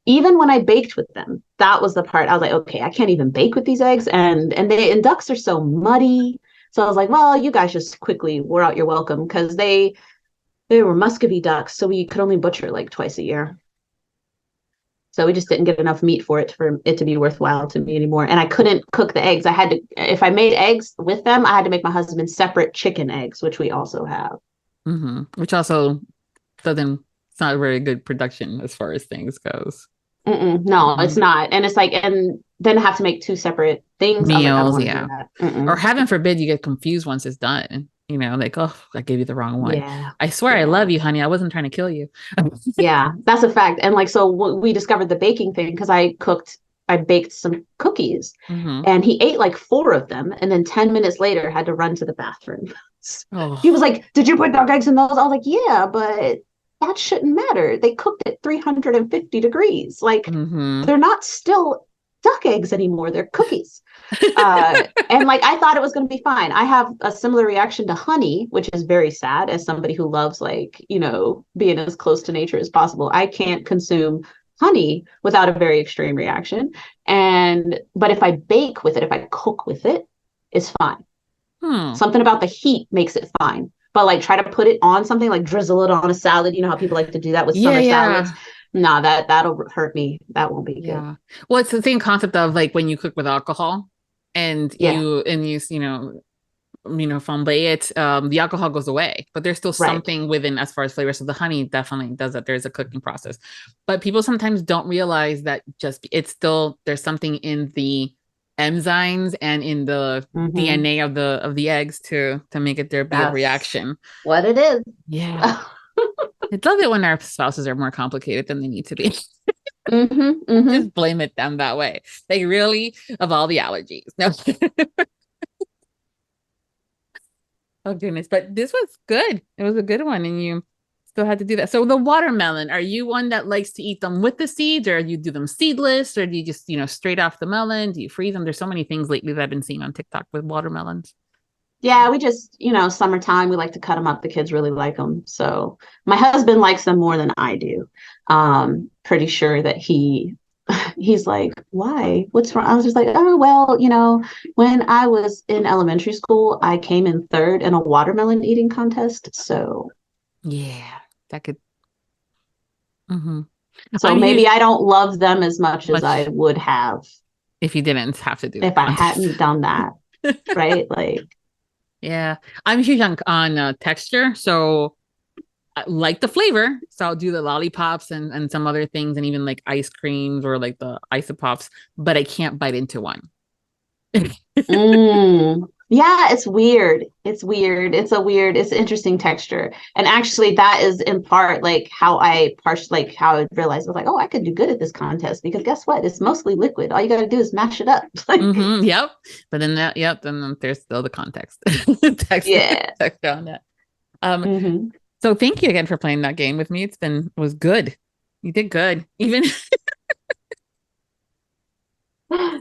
Speaker 3: Even when I baked with them, that was the part I was like, okay, I can't even bake with these eggs, and ducks are so muddy. So I was like, well, you guys just quickly wore out your welcome, because they were Muscovy ducks, so we could only butcher like twice a year. So we just didn't get enough meat for it to be worthwhile to me anymore. And I couldn't cook the eggs. I had to, if I made eggs with them, I had to make my husband separate chicken eggs, which we also have.
Speaker 2: Which also it's not a very good production as far as things goes.
Speaker 3: No, it's not. And it's like, and then I have to make two separate things.
Speaker 2: Meals, or heaven forbid you get confused once it's done. You know, like, oh, I gave you the wrong one.
Speaker 3: Yeah.
Speaker 2: I swear I love you, honey. I wasn't trying to kill you.
Speaker 3: Yeah, that's a fact. And like, so we discovered the baking thing because I baked some cookies and he ate like 4 of them. And then 10 minutes later had to run to the bathroom. He was like, did you put duck eggs in those? I was like, yeah, but that shouldn't matter. They cooked at 350 degrees. Like they're not still duck eggs anymore. They're cookies. And like, I thought it was going to be fine. I have a similar reaction to honey, which is very sad as somebody who loves, like, you know, being as close to nature as possible. I can't consume honey without a very extreme reaction. But if I bake with it, if I cook with it, it's fine. Something about the heat makes it fine. But like, try to put it on something, like drizzle it on a salad. You know how people like to do that with summer salads? Nah, that'll hurt me. That won't be good.
Speaker 2: Well, it's the same concept of like when you cook with alcohol and you flambe it, the alcohol goes away, but there's still something within as far as flavor. So the honey definitely does that. There's a cooking process, but people sometimes don't realize that there's something in the enzymes and in the DNA of the eggs to make it there be a reaction.
Speaker 3: What it is.
Speaker 2: Yeah. I love it when our spouses are more complicated than they need to be. Just blame it them that way. Like, really, of all the allergies. No. Oh goodness, but this was good. It was a good one, and you still had to do that. So the watermelon, are you one that likes to eat them with the seeds, or you do them seedless, or do you just, straight off the melon? Do you freeze them? There's so many things lately that I've been seeing on TikTok with watermelons.
Speaker 3: Yeah, we just, summertime, we like to cut them up. The kids really like them. So my husband likes them more than I do. Pretty sure that he's like, why? What's wrong? I was just like, oh, well, when I was in elementary school, I came in 3rd in a watermelon eating contest. So
Speaker 2: yeah, that could.
Speaker 3: So maybe I don't love them as much as I would have
Speaker 2: if you didn't have to do
Speaker 3: if I hadn't done that. Right? Like,
Speaker 2: yeah, I'm huge on texture, so I like the flavor. So I'll do the lollipops and some other things, and even like ice creams or like the isopops, but I can't bite into one.
Speaker 3: Yeah, it's weird. It's an interesting texture. And actually that is in part like how I realized I was like, oh, I could do good at this contest, because guess what? It's mostly liquid. All you got to do is mash it up.
Speaker 2: Yep. But then then there's still the context. Texture on that. So thank you again for playing that game with me. It was good. You did good. Even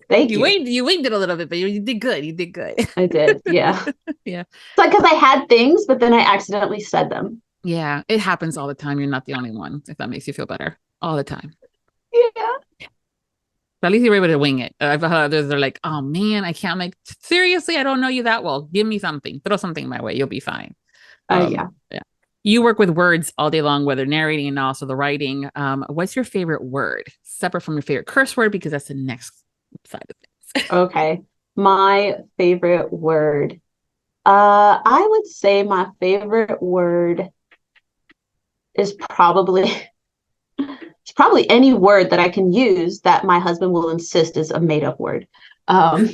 Speaker 3: Thank you.
Speaker 2: You winged it a little bit, but you did good. You did good.
Speaker 3: I did. Yeah.
Speaker 2: Yeah.
Speaker 3: It's like, because I had things, but then I accidentally said them.
Speaker 2: Yeah. It happens all the time. You're not the only one, if that makes you feel better. All the time.
Speaker 3: Yeah.
Speaker 2: But at least you were able to wing it. I've heard others are like, oh man, I can't seriously, I don't know you that well. Give me something. Throw something my way. You'll be fine.
Speaker 3: Yeah.
Speaker 2: You work with words all day long, whether narrating and also the writing. What's your favorite word? Separate from your favorite curse word, because that's the next side of things.
Speaker 3: Okay. My favorite word. I would say my favorite word is probably it's probably any word that I can use that my husband will insist is a made up word. Um,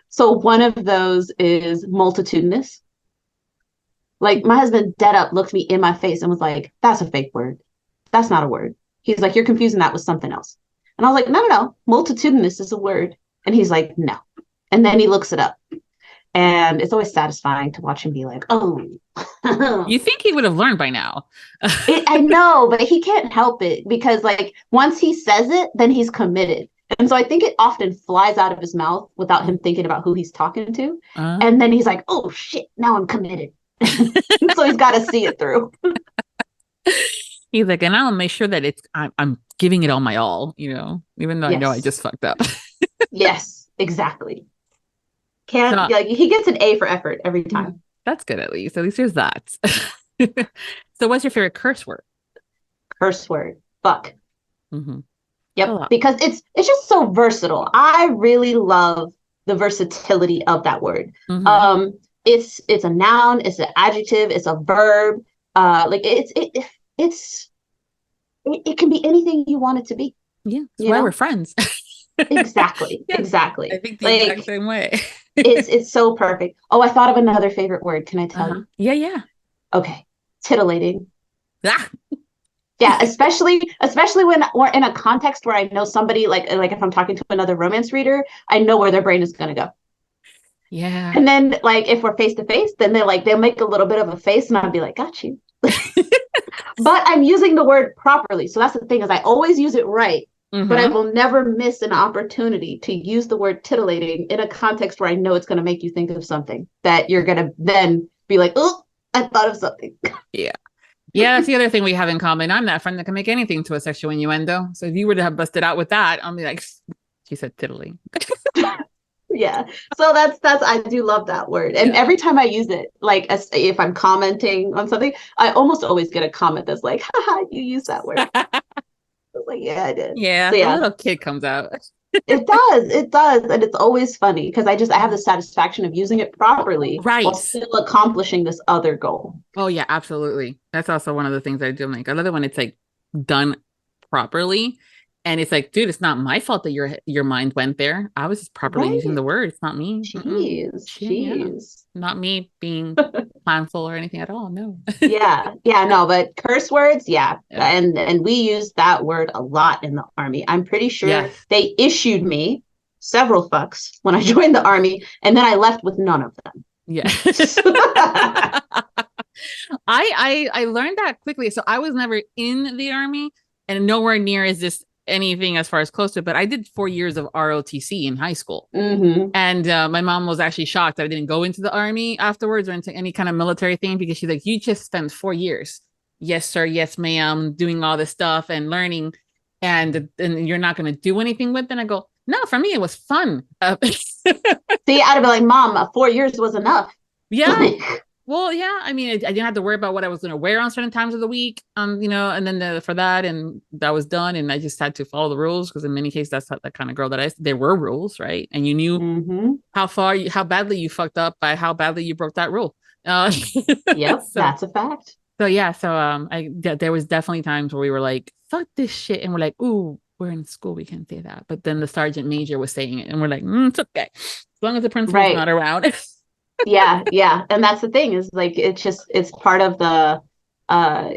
Speaker 3: so one of those is multitudinous. Like my husband dead up looked me in my face and was like, "That's a fake word. That's not a word." He's like, "You're confusing that with something else." And I was like, "No, no, no. Multitudinous is a word." And he's like, "No." And then he looks it up. And it's always satisfying to watch him be like, "Oh."
Speaker 2: You think he would have learned by now.
Speaker 3: I know, but he can't help it because like once he says it, then he's committed. And so I think it often flies out of his mouth without him thinking about who he's talking to. And then he's like, "Oh shit, now I'm committed." So he's got to see it through.
Speaker 2: He's like, and I'll make sure that I'm giving it all my all, even though I know I just fucked up.
Speaker 3: Yes, exactly. Like he gets an A for effort every time.
Speaker 2: That's good, at least. At least there's that. So what's your favorite curse word?
Speaker 3: Curse word. Fuck.
Speaker 2: Mm-hmm.
Speaker 3: Yep. Because it's just so versatile. I really love the versatility of that word. Mm-hmm. It's a noun, it's an adjective, it's a verb. Like it can be anything you want it to be.
Speaker 2: Yeah. That's why we're friends.
Speaker 3: Exactly. Yeah. Exactly.
Speaker 2: I think the exact same way.
Speaker 3: it's so perfect. Oh, I thought of another favorite word. Can I tell you?
Speaker 2: Yeah.
Speaker 3: Okay. Titillating.
Speaker 2: Ah.
Speaker 3: Yeah, especially when we're in a context where I know somebody like if I'm talking to another romance reader, I know where their brain is gonna go.
Speaker 2: Yeah.
Speaker 3: And then like if we're face to face, then they'll make a little bit of a face and I'll be like, "Got you." But I'm using the word properly. So that's the thing is I always use it right. Mm-hmm. But I will never miss an opportunity to use the word titillating in a context where I know it's going to make you think of something that you're going to then be like, "Oh, I thought of something."
Speaker 2: Yeah. Yeah, that's the other thing we have in common. I'm that friend that can make anything to a sexual innuendo. So if you were to have busted out with that, I'll be like, she said tiddling.
Speaker 3: Yeah. So that's I do love that word. And every time I use it, like if I'm commenting on something, I almost always get a comment that's like, "Haha, you use that word." Like, yeah, I did.
Speaker 2: Yeah, so, yeah. The little kid comes out.
Speaker 3: It does. And it's always funny because I have the satisfaction of using it properly while still accomplishing this other goal.
Speaker 2: Oh yeah, absolutely. That's also one of the things I do. Like I love it when it's like done properly. And it's like, dude, it's not my fault that your mind went there. I was just properly using the word. It's not me.
Speaker 3: Jeez.
Speaker 2: Yeah. Not me being planful or anything at all. No.
Speaker 3: Yeah, no, but curse words, yeah. And we use that word a lot in the Army. I'm pretty sure they issued me several fucks when I joined the Army, and then I left with none of them.
Speaker 2: Yeah. I learned that quickly. So I was never in the Army, and nowhere near is this anything as far as close to it, but I did 4 years of ROTC in high school.
Speaker 3: Mm-hmm.
Speaker 2: And my mom was actually shocked that I didn't go into the Army afterwards or into any kind of military thing because she's like, "You just spent 4 years. Yes, sir. Yes, ma'am. Doing all this stuff and learning. And you're not going to do anything with it." And I go, "No, for me, it was fun."
Speaker 3: See, I'd be like, "Mom, 4 years was enough."
Speaker 2: Yeah. Well, yeah. I mean, I didn't have to worry about what I was going to wear on certain times of the week, and then for that, and that was done. And I just had to follow the rules because in many cases, that's not the kind of girl that there were rules, right? And you knew how badly you fucked up by how badly you broke that rule.
Speaker 3: Yep, that's a fact.
Speaker 2: So yeah, there was definitely times where we were like, "Fuck this shit," and we're like, "Ooh, we're in school, we can't say that." But then the sergeant major was saying it, and we're like, "It's okay, as long as the principal's not around."
Speaker 3: Yeah. And that's the thing is like, it's part of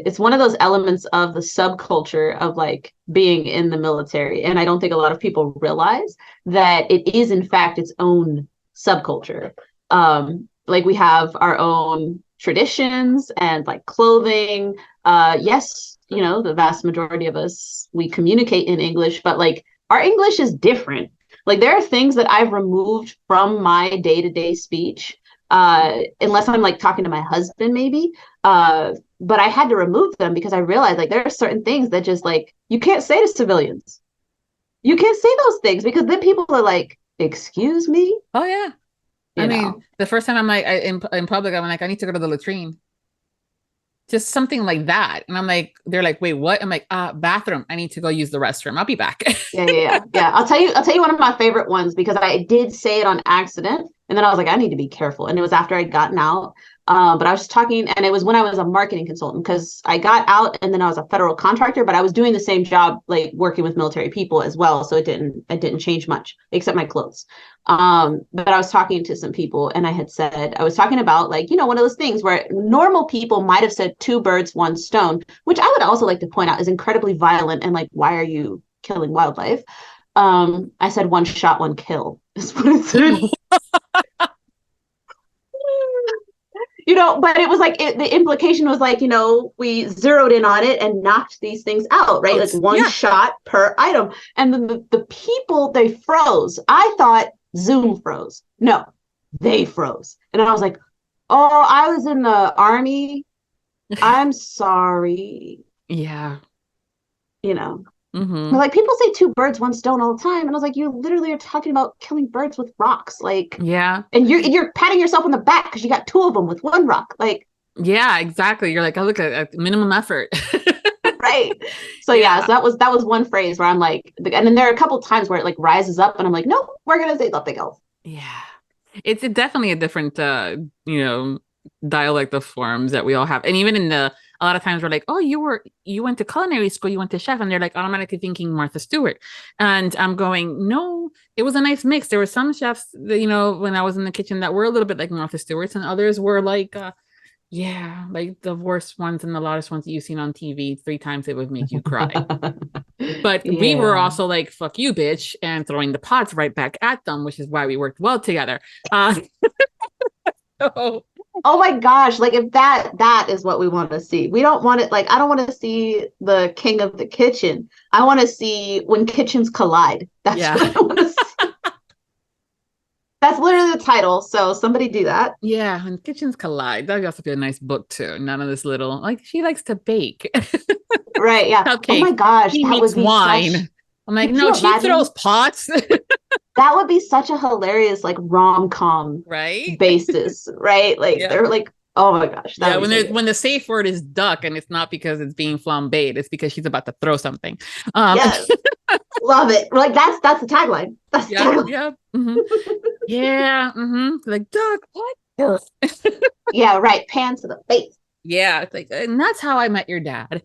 Speaker 3: it's one of those elements of the subculture of like being in the military. And I don't think a lot of people realize that it is in fact its own subculture. Like we have our own traditions and like clothing. Yes, the vast majority of us, we communicate in English, but like our English is different. Like there are things that I've removed from my day-to-day speech, unless I'm like talking to my husband maybe, but I had to remove them because I realized like there are certain things that just like you can't say to civilians. You can't say those things because then people are like, "Excuse me?"
Speaker 2: Oh yeah. I mean, the first time I'm like in public, I'm like, "I need to go to the latrine." just something like that. And I'm like, they're like, wait, what? I'm like, bathroom. I need to go use the restroom. I'll be back.
Speaker 3: Yeah. I'll tell you one of my favorite ones, because I did say it on accident. And then I was like, I need to be careful. And it was after I'd gotten out. But I was talking, and it was when I was a marketing consultant, because I got out and then I was a federal contractor, but I was doing the same job, like working with military people as well. So it didn't change much except my clothes. But I was talking to some people, and I was talking about, like, you know, one of those things where normal people might have said 2 birds, 1 stone, which I would also like to point out is incredibly violent. And like, why are you killing wildlife? I said 1 shot, 1 kill is what it said. You know, but it was like, the implication was like, you know, we zeroed in on it and knocked these things out, right? Like 1 shot per item. And then the people, they froze. I thought Zoom froze. No, they froze. And I was like, oh, I was in the Army. I'm sorry.
Speaker 2: Yeah.
Speaker 3: You know. Like, people say 2 birds, 1 stone all the time, and I was like, you literally are talking about killing birds with rocks, like,
Speaker 2: yeah,
Speaker 3: and you're patting yourself on the back because you got 2 of them with 1 rock, like,
Speaker 2: yeah, exactly. You're like, I look at minimum effort.
Speaker 3: right. So so that was one phrase where I'm like, and then there are a couple times where it like rises up and I'm like, no, we're gonna say something else.
Speaker 2: Yeah, it's definitely a different you know, dialect of forms that we all have. And even in a lot of times we're like, oh, you went to culinary school, you went to chef, and they're like automatically thinking Martha Stewart. And I'm going, no, it was a nice mix. There were some chefs that, you know, when I was in the kitchen, that were a little bit like Martha Stewart's, and others were like like the worst ones and the loudest ones that you've seen on TV 3 times, it would make you cry. But we were also like, fuck you, bitch, and throwing the pots right back at them, which is why we worked well together. So,
Speaker 3: oh my gosh, like, if that is what we want to see. We don't want it, like, I don't want to see the king of the kitchen. I want to see when kitchens collide. That's what I want to see. That's literally the title. So somebody do that.
Speaker 2: Yeah, when kitchens collide. That would also be a nice book too. None of this little, like, she likes to bake.
Speaker 3: Right, yeah.
Speaker 2: Cupcake.
Speaker 3: Oh my gosh,
Speaker 2: she
Speaker 3: that
Speaker 2: makes
Speaker 3: would be
Speaker 2: wine. I'm like, no, she throws pots.
Speaker 3: That would be such a hilarious, like, rom-com basis, right? Like, they're like, oh my gosh.
Speaker 2: When the safe word is duck, and it's not because it's being flambéed, it's because she's about to throw something.
Speaker 3: Yes. Love it. Like, that's the tagline. That's the tagline.
Speaker 2: Yeah. Mm-hmm. Yeah. Mm-hmm. Like, duck, what?
Speaker 3: Yeah, right. Pan to the face.
Speaker 2: Yeah. It's like, and that's how I met your dad.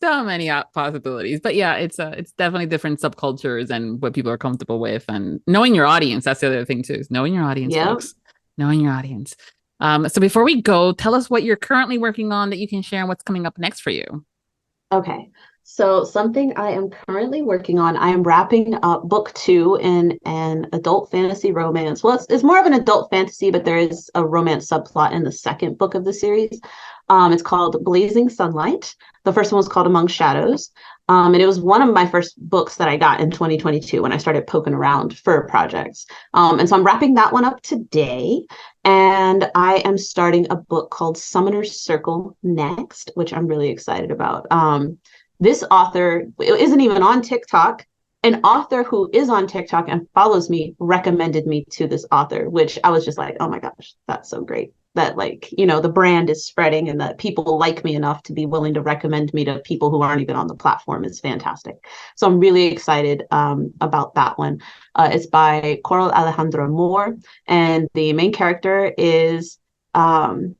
Speaker 2: So many possibilities, but yeah, it's definitely different subcultures and what people are comfortable with, and knowing your audience. That's the other thing too, is knowing your audience, folks. Knowing your audience. So before we go, tell us what you're currently working on that you can share, and what's coming up next for you.
Speaker 3: Okay. So something I am currently working on, I am wrapping up book 2 in an adult fantasy romance. Well, it's more of an adult fantasy, but there is a romance subplot in the second book of the series. It's called Blazing Sunlight. The first one was called Among Shadows. And it was one of my first books that I got in 2022 when I started poking around for projects. And so I'm wrapping that one up today. And I am starting a book called Summoner's Circle next, which I'm really excited about. This author isn't even on TikTok. An author who is on TikTok and follows me recommended me to this author, which I was just like, oh my gosh, that's so great. That, like, you know, the brand is spreading and that people like me enough to be willing to recommend me to people who aren't even on the platform is fantastic. So I'm really excited about that one. It's by Coral Alejandra Moore, and the main character is, oh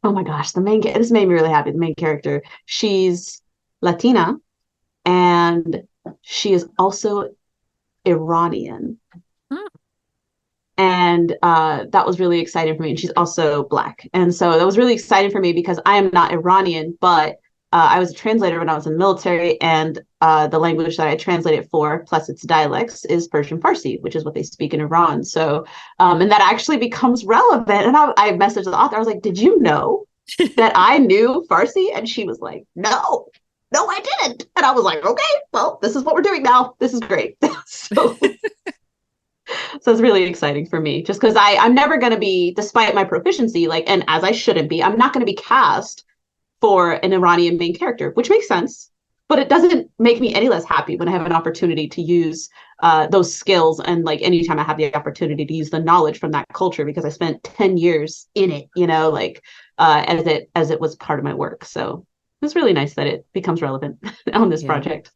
Speaker 3: my gosh, this made me really happy. The main character, she's Latina, and she is also Iranian. And that was really exciting for me. And she's also Black. And so that was really exciting for me because I am not Iranian, but I was a translator when I was in the military. And the language that I translated for, plus its dialects, is Persian Farsi, which is what they speak in Iran. So, and that actually becomes relevant. And I messaged the author. I was like, did you know that I knew Farsi? And she was like, no, I didn't. And I was like, okay, well, this is what we're doing now. This is great. So it's really exciting for me, just because I'm never going to be, despite my proficiency, like, and as I shouldn't be, I'm not going to be cast for an Iranian main character, which makes sense. but it doesn't make me any less happy when I have an opportunity to use those skills, and like anytime I have the opportunity to use the knowledge from that culture, because I spent 10 years in it, like as it was part of my work. So it's really nice that it becomes relevant on this project.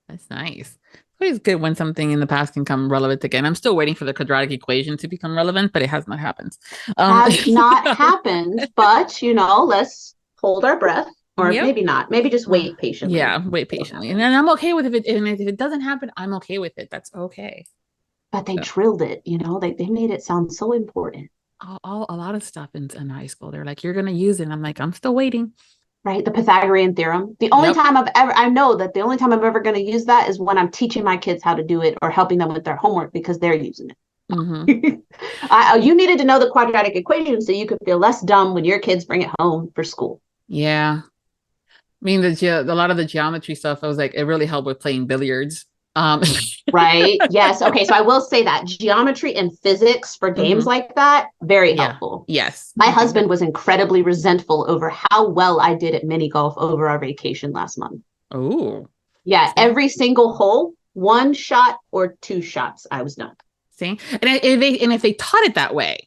Speaker 2: That's nice. It's always good when something in the past can come relevant again. I'm still waiting for the quadratic equation to become relevant, but it has not happened.
Speaker 3: Has not happened, but let's hold our breath. Or maybe not. Maybe just wait patiently.
Speaker 2: Yeah, wait patiently. And then I'm okay with it. And if it doesn't happen, I'm okay with it. That's okay.
Speaker 3: But they drilled it, they made it sound so important.
Speaker 2: A lot of stuff in high school. They're like, you're going to use it. And I'm like, I'm still waiting.
Speaker 3: Right. The Pythagorean theorem. The only time I know that the only time I'm ever going to use that is when I'm teaching my kids how to do it or helping them with their homework, because they're using it. Mm-hmm. You needed to know the quadratic equation so you could feel less dumb when your kids bring it home for school.
Speaker 2: Yeah. I mean, a lot of the geometry stuff, I was like, it really helped with playing billiards.
Speaker 3: Right. Yes. Okay. So I will say that geometry and physics for games like that, very helpful.
Speaker 2: Yes.
Speaker 3: My husband was incredibly resentful over how well I did at mini golf over our vacation last month.
Speaker 2: Oh.
Speaker 3: Yeah. Every single hole, 1 shot or 2 shots, I was done.
Speaker 2: See? And if they taught it that way,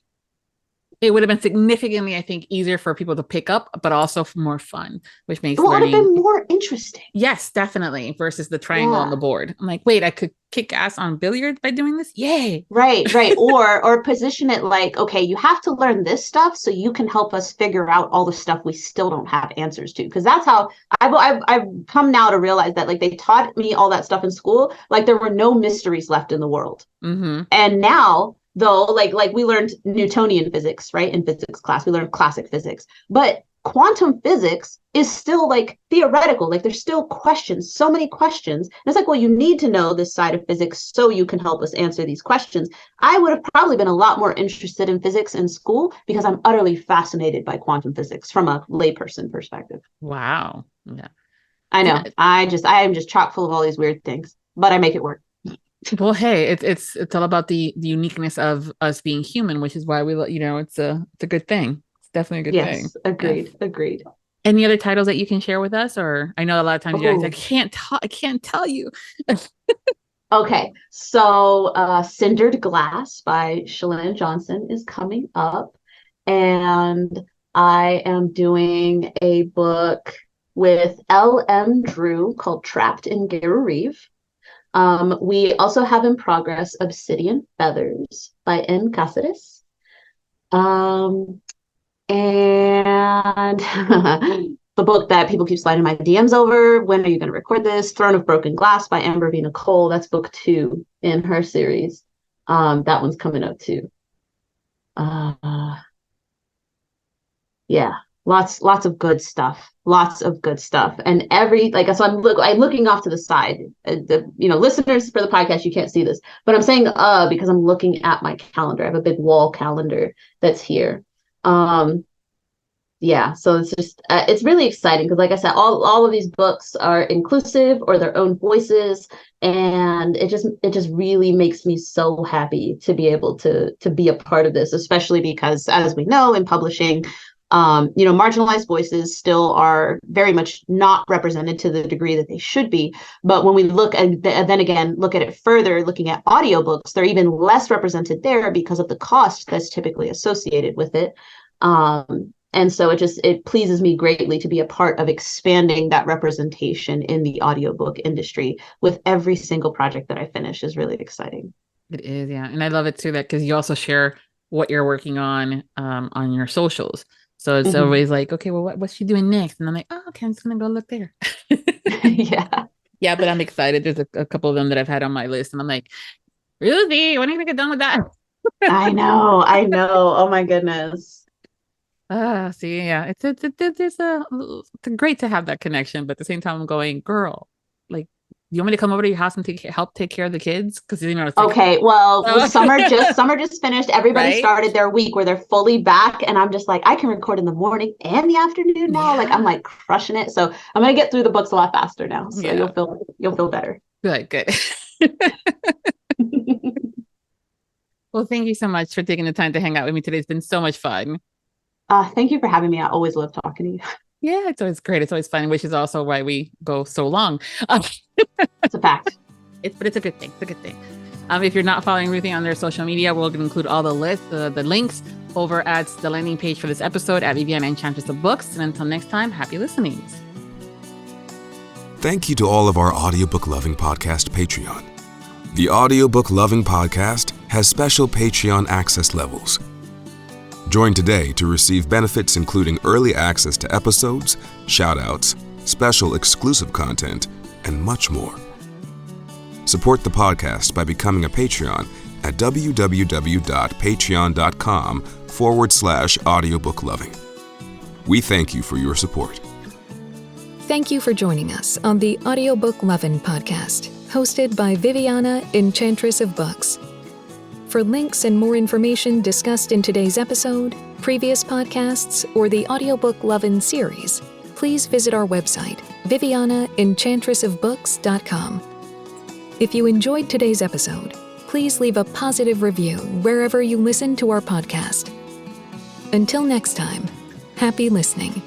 Speaker 2: it would have been significantly, I think, easier for people to pick up, but also more fun, which makes learning...
Speaker 3: It would have been more interesting.
Speaker 2: Yes, definitely. Versus the triangle on the board. I'm like, wait, I could kick ass on billiards by doing this? Yay.
Speaker 3: Right. or position it like, okay, you have to learn this stuff so you can help us figure out all the stuff we still don't have answers to. Because that's how I've come now to realize that, like, they taught me all that stuff in school, like there were no mysteries left in the world. Mm-hmm. And now... though, like we learned Newtonian physics, right? In physics class, we learned classic physics, but quantum physics is still like theoretical. Like there's still questions, so many questions. And it's like, well, you need to know this side of physics so you can help us answer these questions. I would have probably been a lot more interested in physics in school because I'm utterly fascinated by quantum physics from a layperson perspective.
Speaker 2: Wow. Yeah.
Speaker 3: I know. I am just chock full of all these weird things, but I make it work.
Speaker 2: Well, hey, it's all about the uniqueness of us being human, which is why we, it's a good thing. It's definitely a good thing.
Speaker 3: Yes, agreed.
Speaker 2: Any other titles that you can share with us? Or I know a lot of times you're like, I can't tell you.
Speaker 3: Okay, so Cindered Glass by Shalane Johnson is coming up, and I am doing a book with L.M. Drew called Trapped in Gararive. We also have in progress Obsidian Feathers by N. Cáceres. And the book that people keep sliding my DMs over, when are you going to record this? Throne of Broken Glass by Amber V. Nicole. That's book 2 in her series. That one's coming up too. Yeah. Lots of good stuff. And so I'm looking off to the side. Listeners for the podcast, you can't see this, but I'm saying because I'm looking at my calendar. I have a big wall calendar that's here. Yeah, so it's just it's really exciting because, like I said, all of these books are inclusive or their own voices, and it just really makes me so happy to be able to be a part of this, especially because, as we know, in publishing, marginalized voices still are very much not represented to the degree that they should be. But when we look at it further, looking at audiobooks, they're even less represented there because of the cost that's typically associated with it. And so it pleases me greatly to be a part of expanding that representation in the audiobook industry with every single project that I finish. Is really exciting.
Speaker 2: It is, yeah. And I love it too, that because you also share what you're working on your socials. So it's always like, okay, well, what's she doing next? And I'm like, oh, okay, I'm just going to go look there.
Speaker 3: Yeah.
Speaker 2: Yeah, but I'm excited. There's a couple of them that I've had on my list. And I'm like, Ruthie, when are you going to get done with that?
Speaker 3: I know. Oh, my goodness.
Speaker 2: See, yeah, it's great to have that connection. But at the same time, I'm going, girl, like, you want me to come over to your house and help take care of the kids? Because it's like,
Speaker 3: okay, well, summer just finished. Everybody started their week where they're fully back, and I'm just like, I can record in the morning and the afternoon now. Yeah. Like, I'm like crushing it. So I'm gonna get through the books a lot faster now. So you'll feel better.
Speaker 2: Good. Well, thank you so much for taking the time to hang out with me today. It's been so much fun.
Speaker 3: Thank you for having me. I always love talking to you.
Speaker 2: Yeah, it's always great. It's always fun, which is also why we go so long.
Speaker 3: It's a fact.
Speaker 2: But it's a good thing. It's a good thing. If you're not following Ruthie on their social media, we'll include all the links over at the landing page for this episode at Viviana Enchantress of Books. And until next time, happy listenings.
Speaker 4: Thank you to all of our Audiobook Lovin Podcast Patreon. The Audiobook Lovin Podcast has special Patreon access levels. Join today to receive benefits including early access to episodes, shout-outs, special exclusive content, and much more. Support the podcast by becoming a Patreon at www.patreon.com/audiobookloving. We thank you for your support.
Speaker 1: Thank you for joining us on the Audiobook Lovin Podcast, hosted by Viviana, Enchantress of Books. For links and more information discussed in today's episode, previous podcasts, or the Audiobook Lovin Series, please visit our website, vivianaenchantressofbooks.com. If you enjoyed today's episode, please leave a positive review wherever you listen to our podcast. Until next time, happy listening.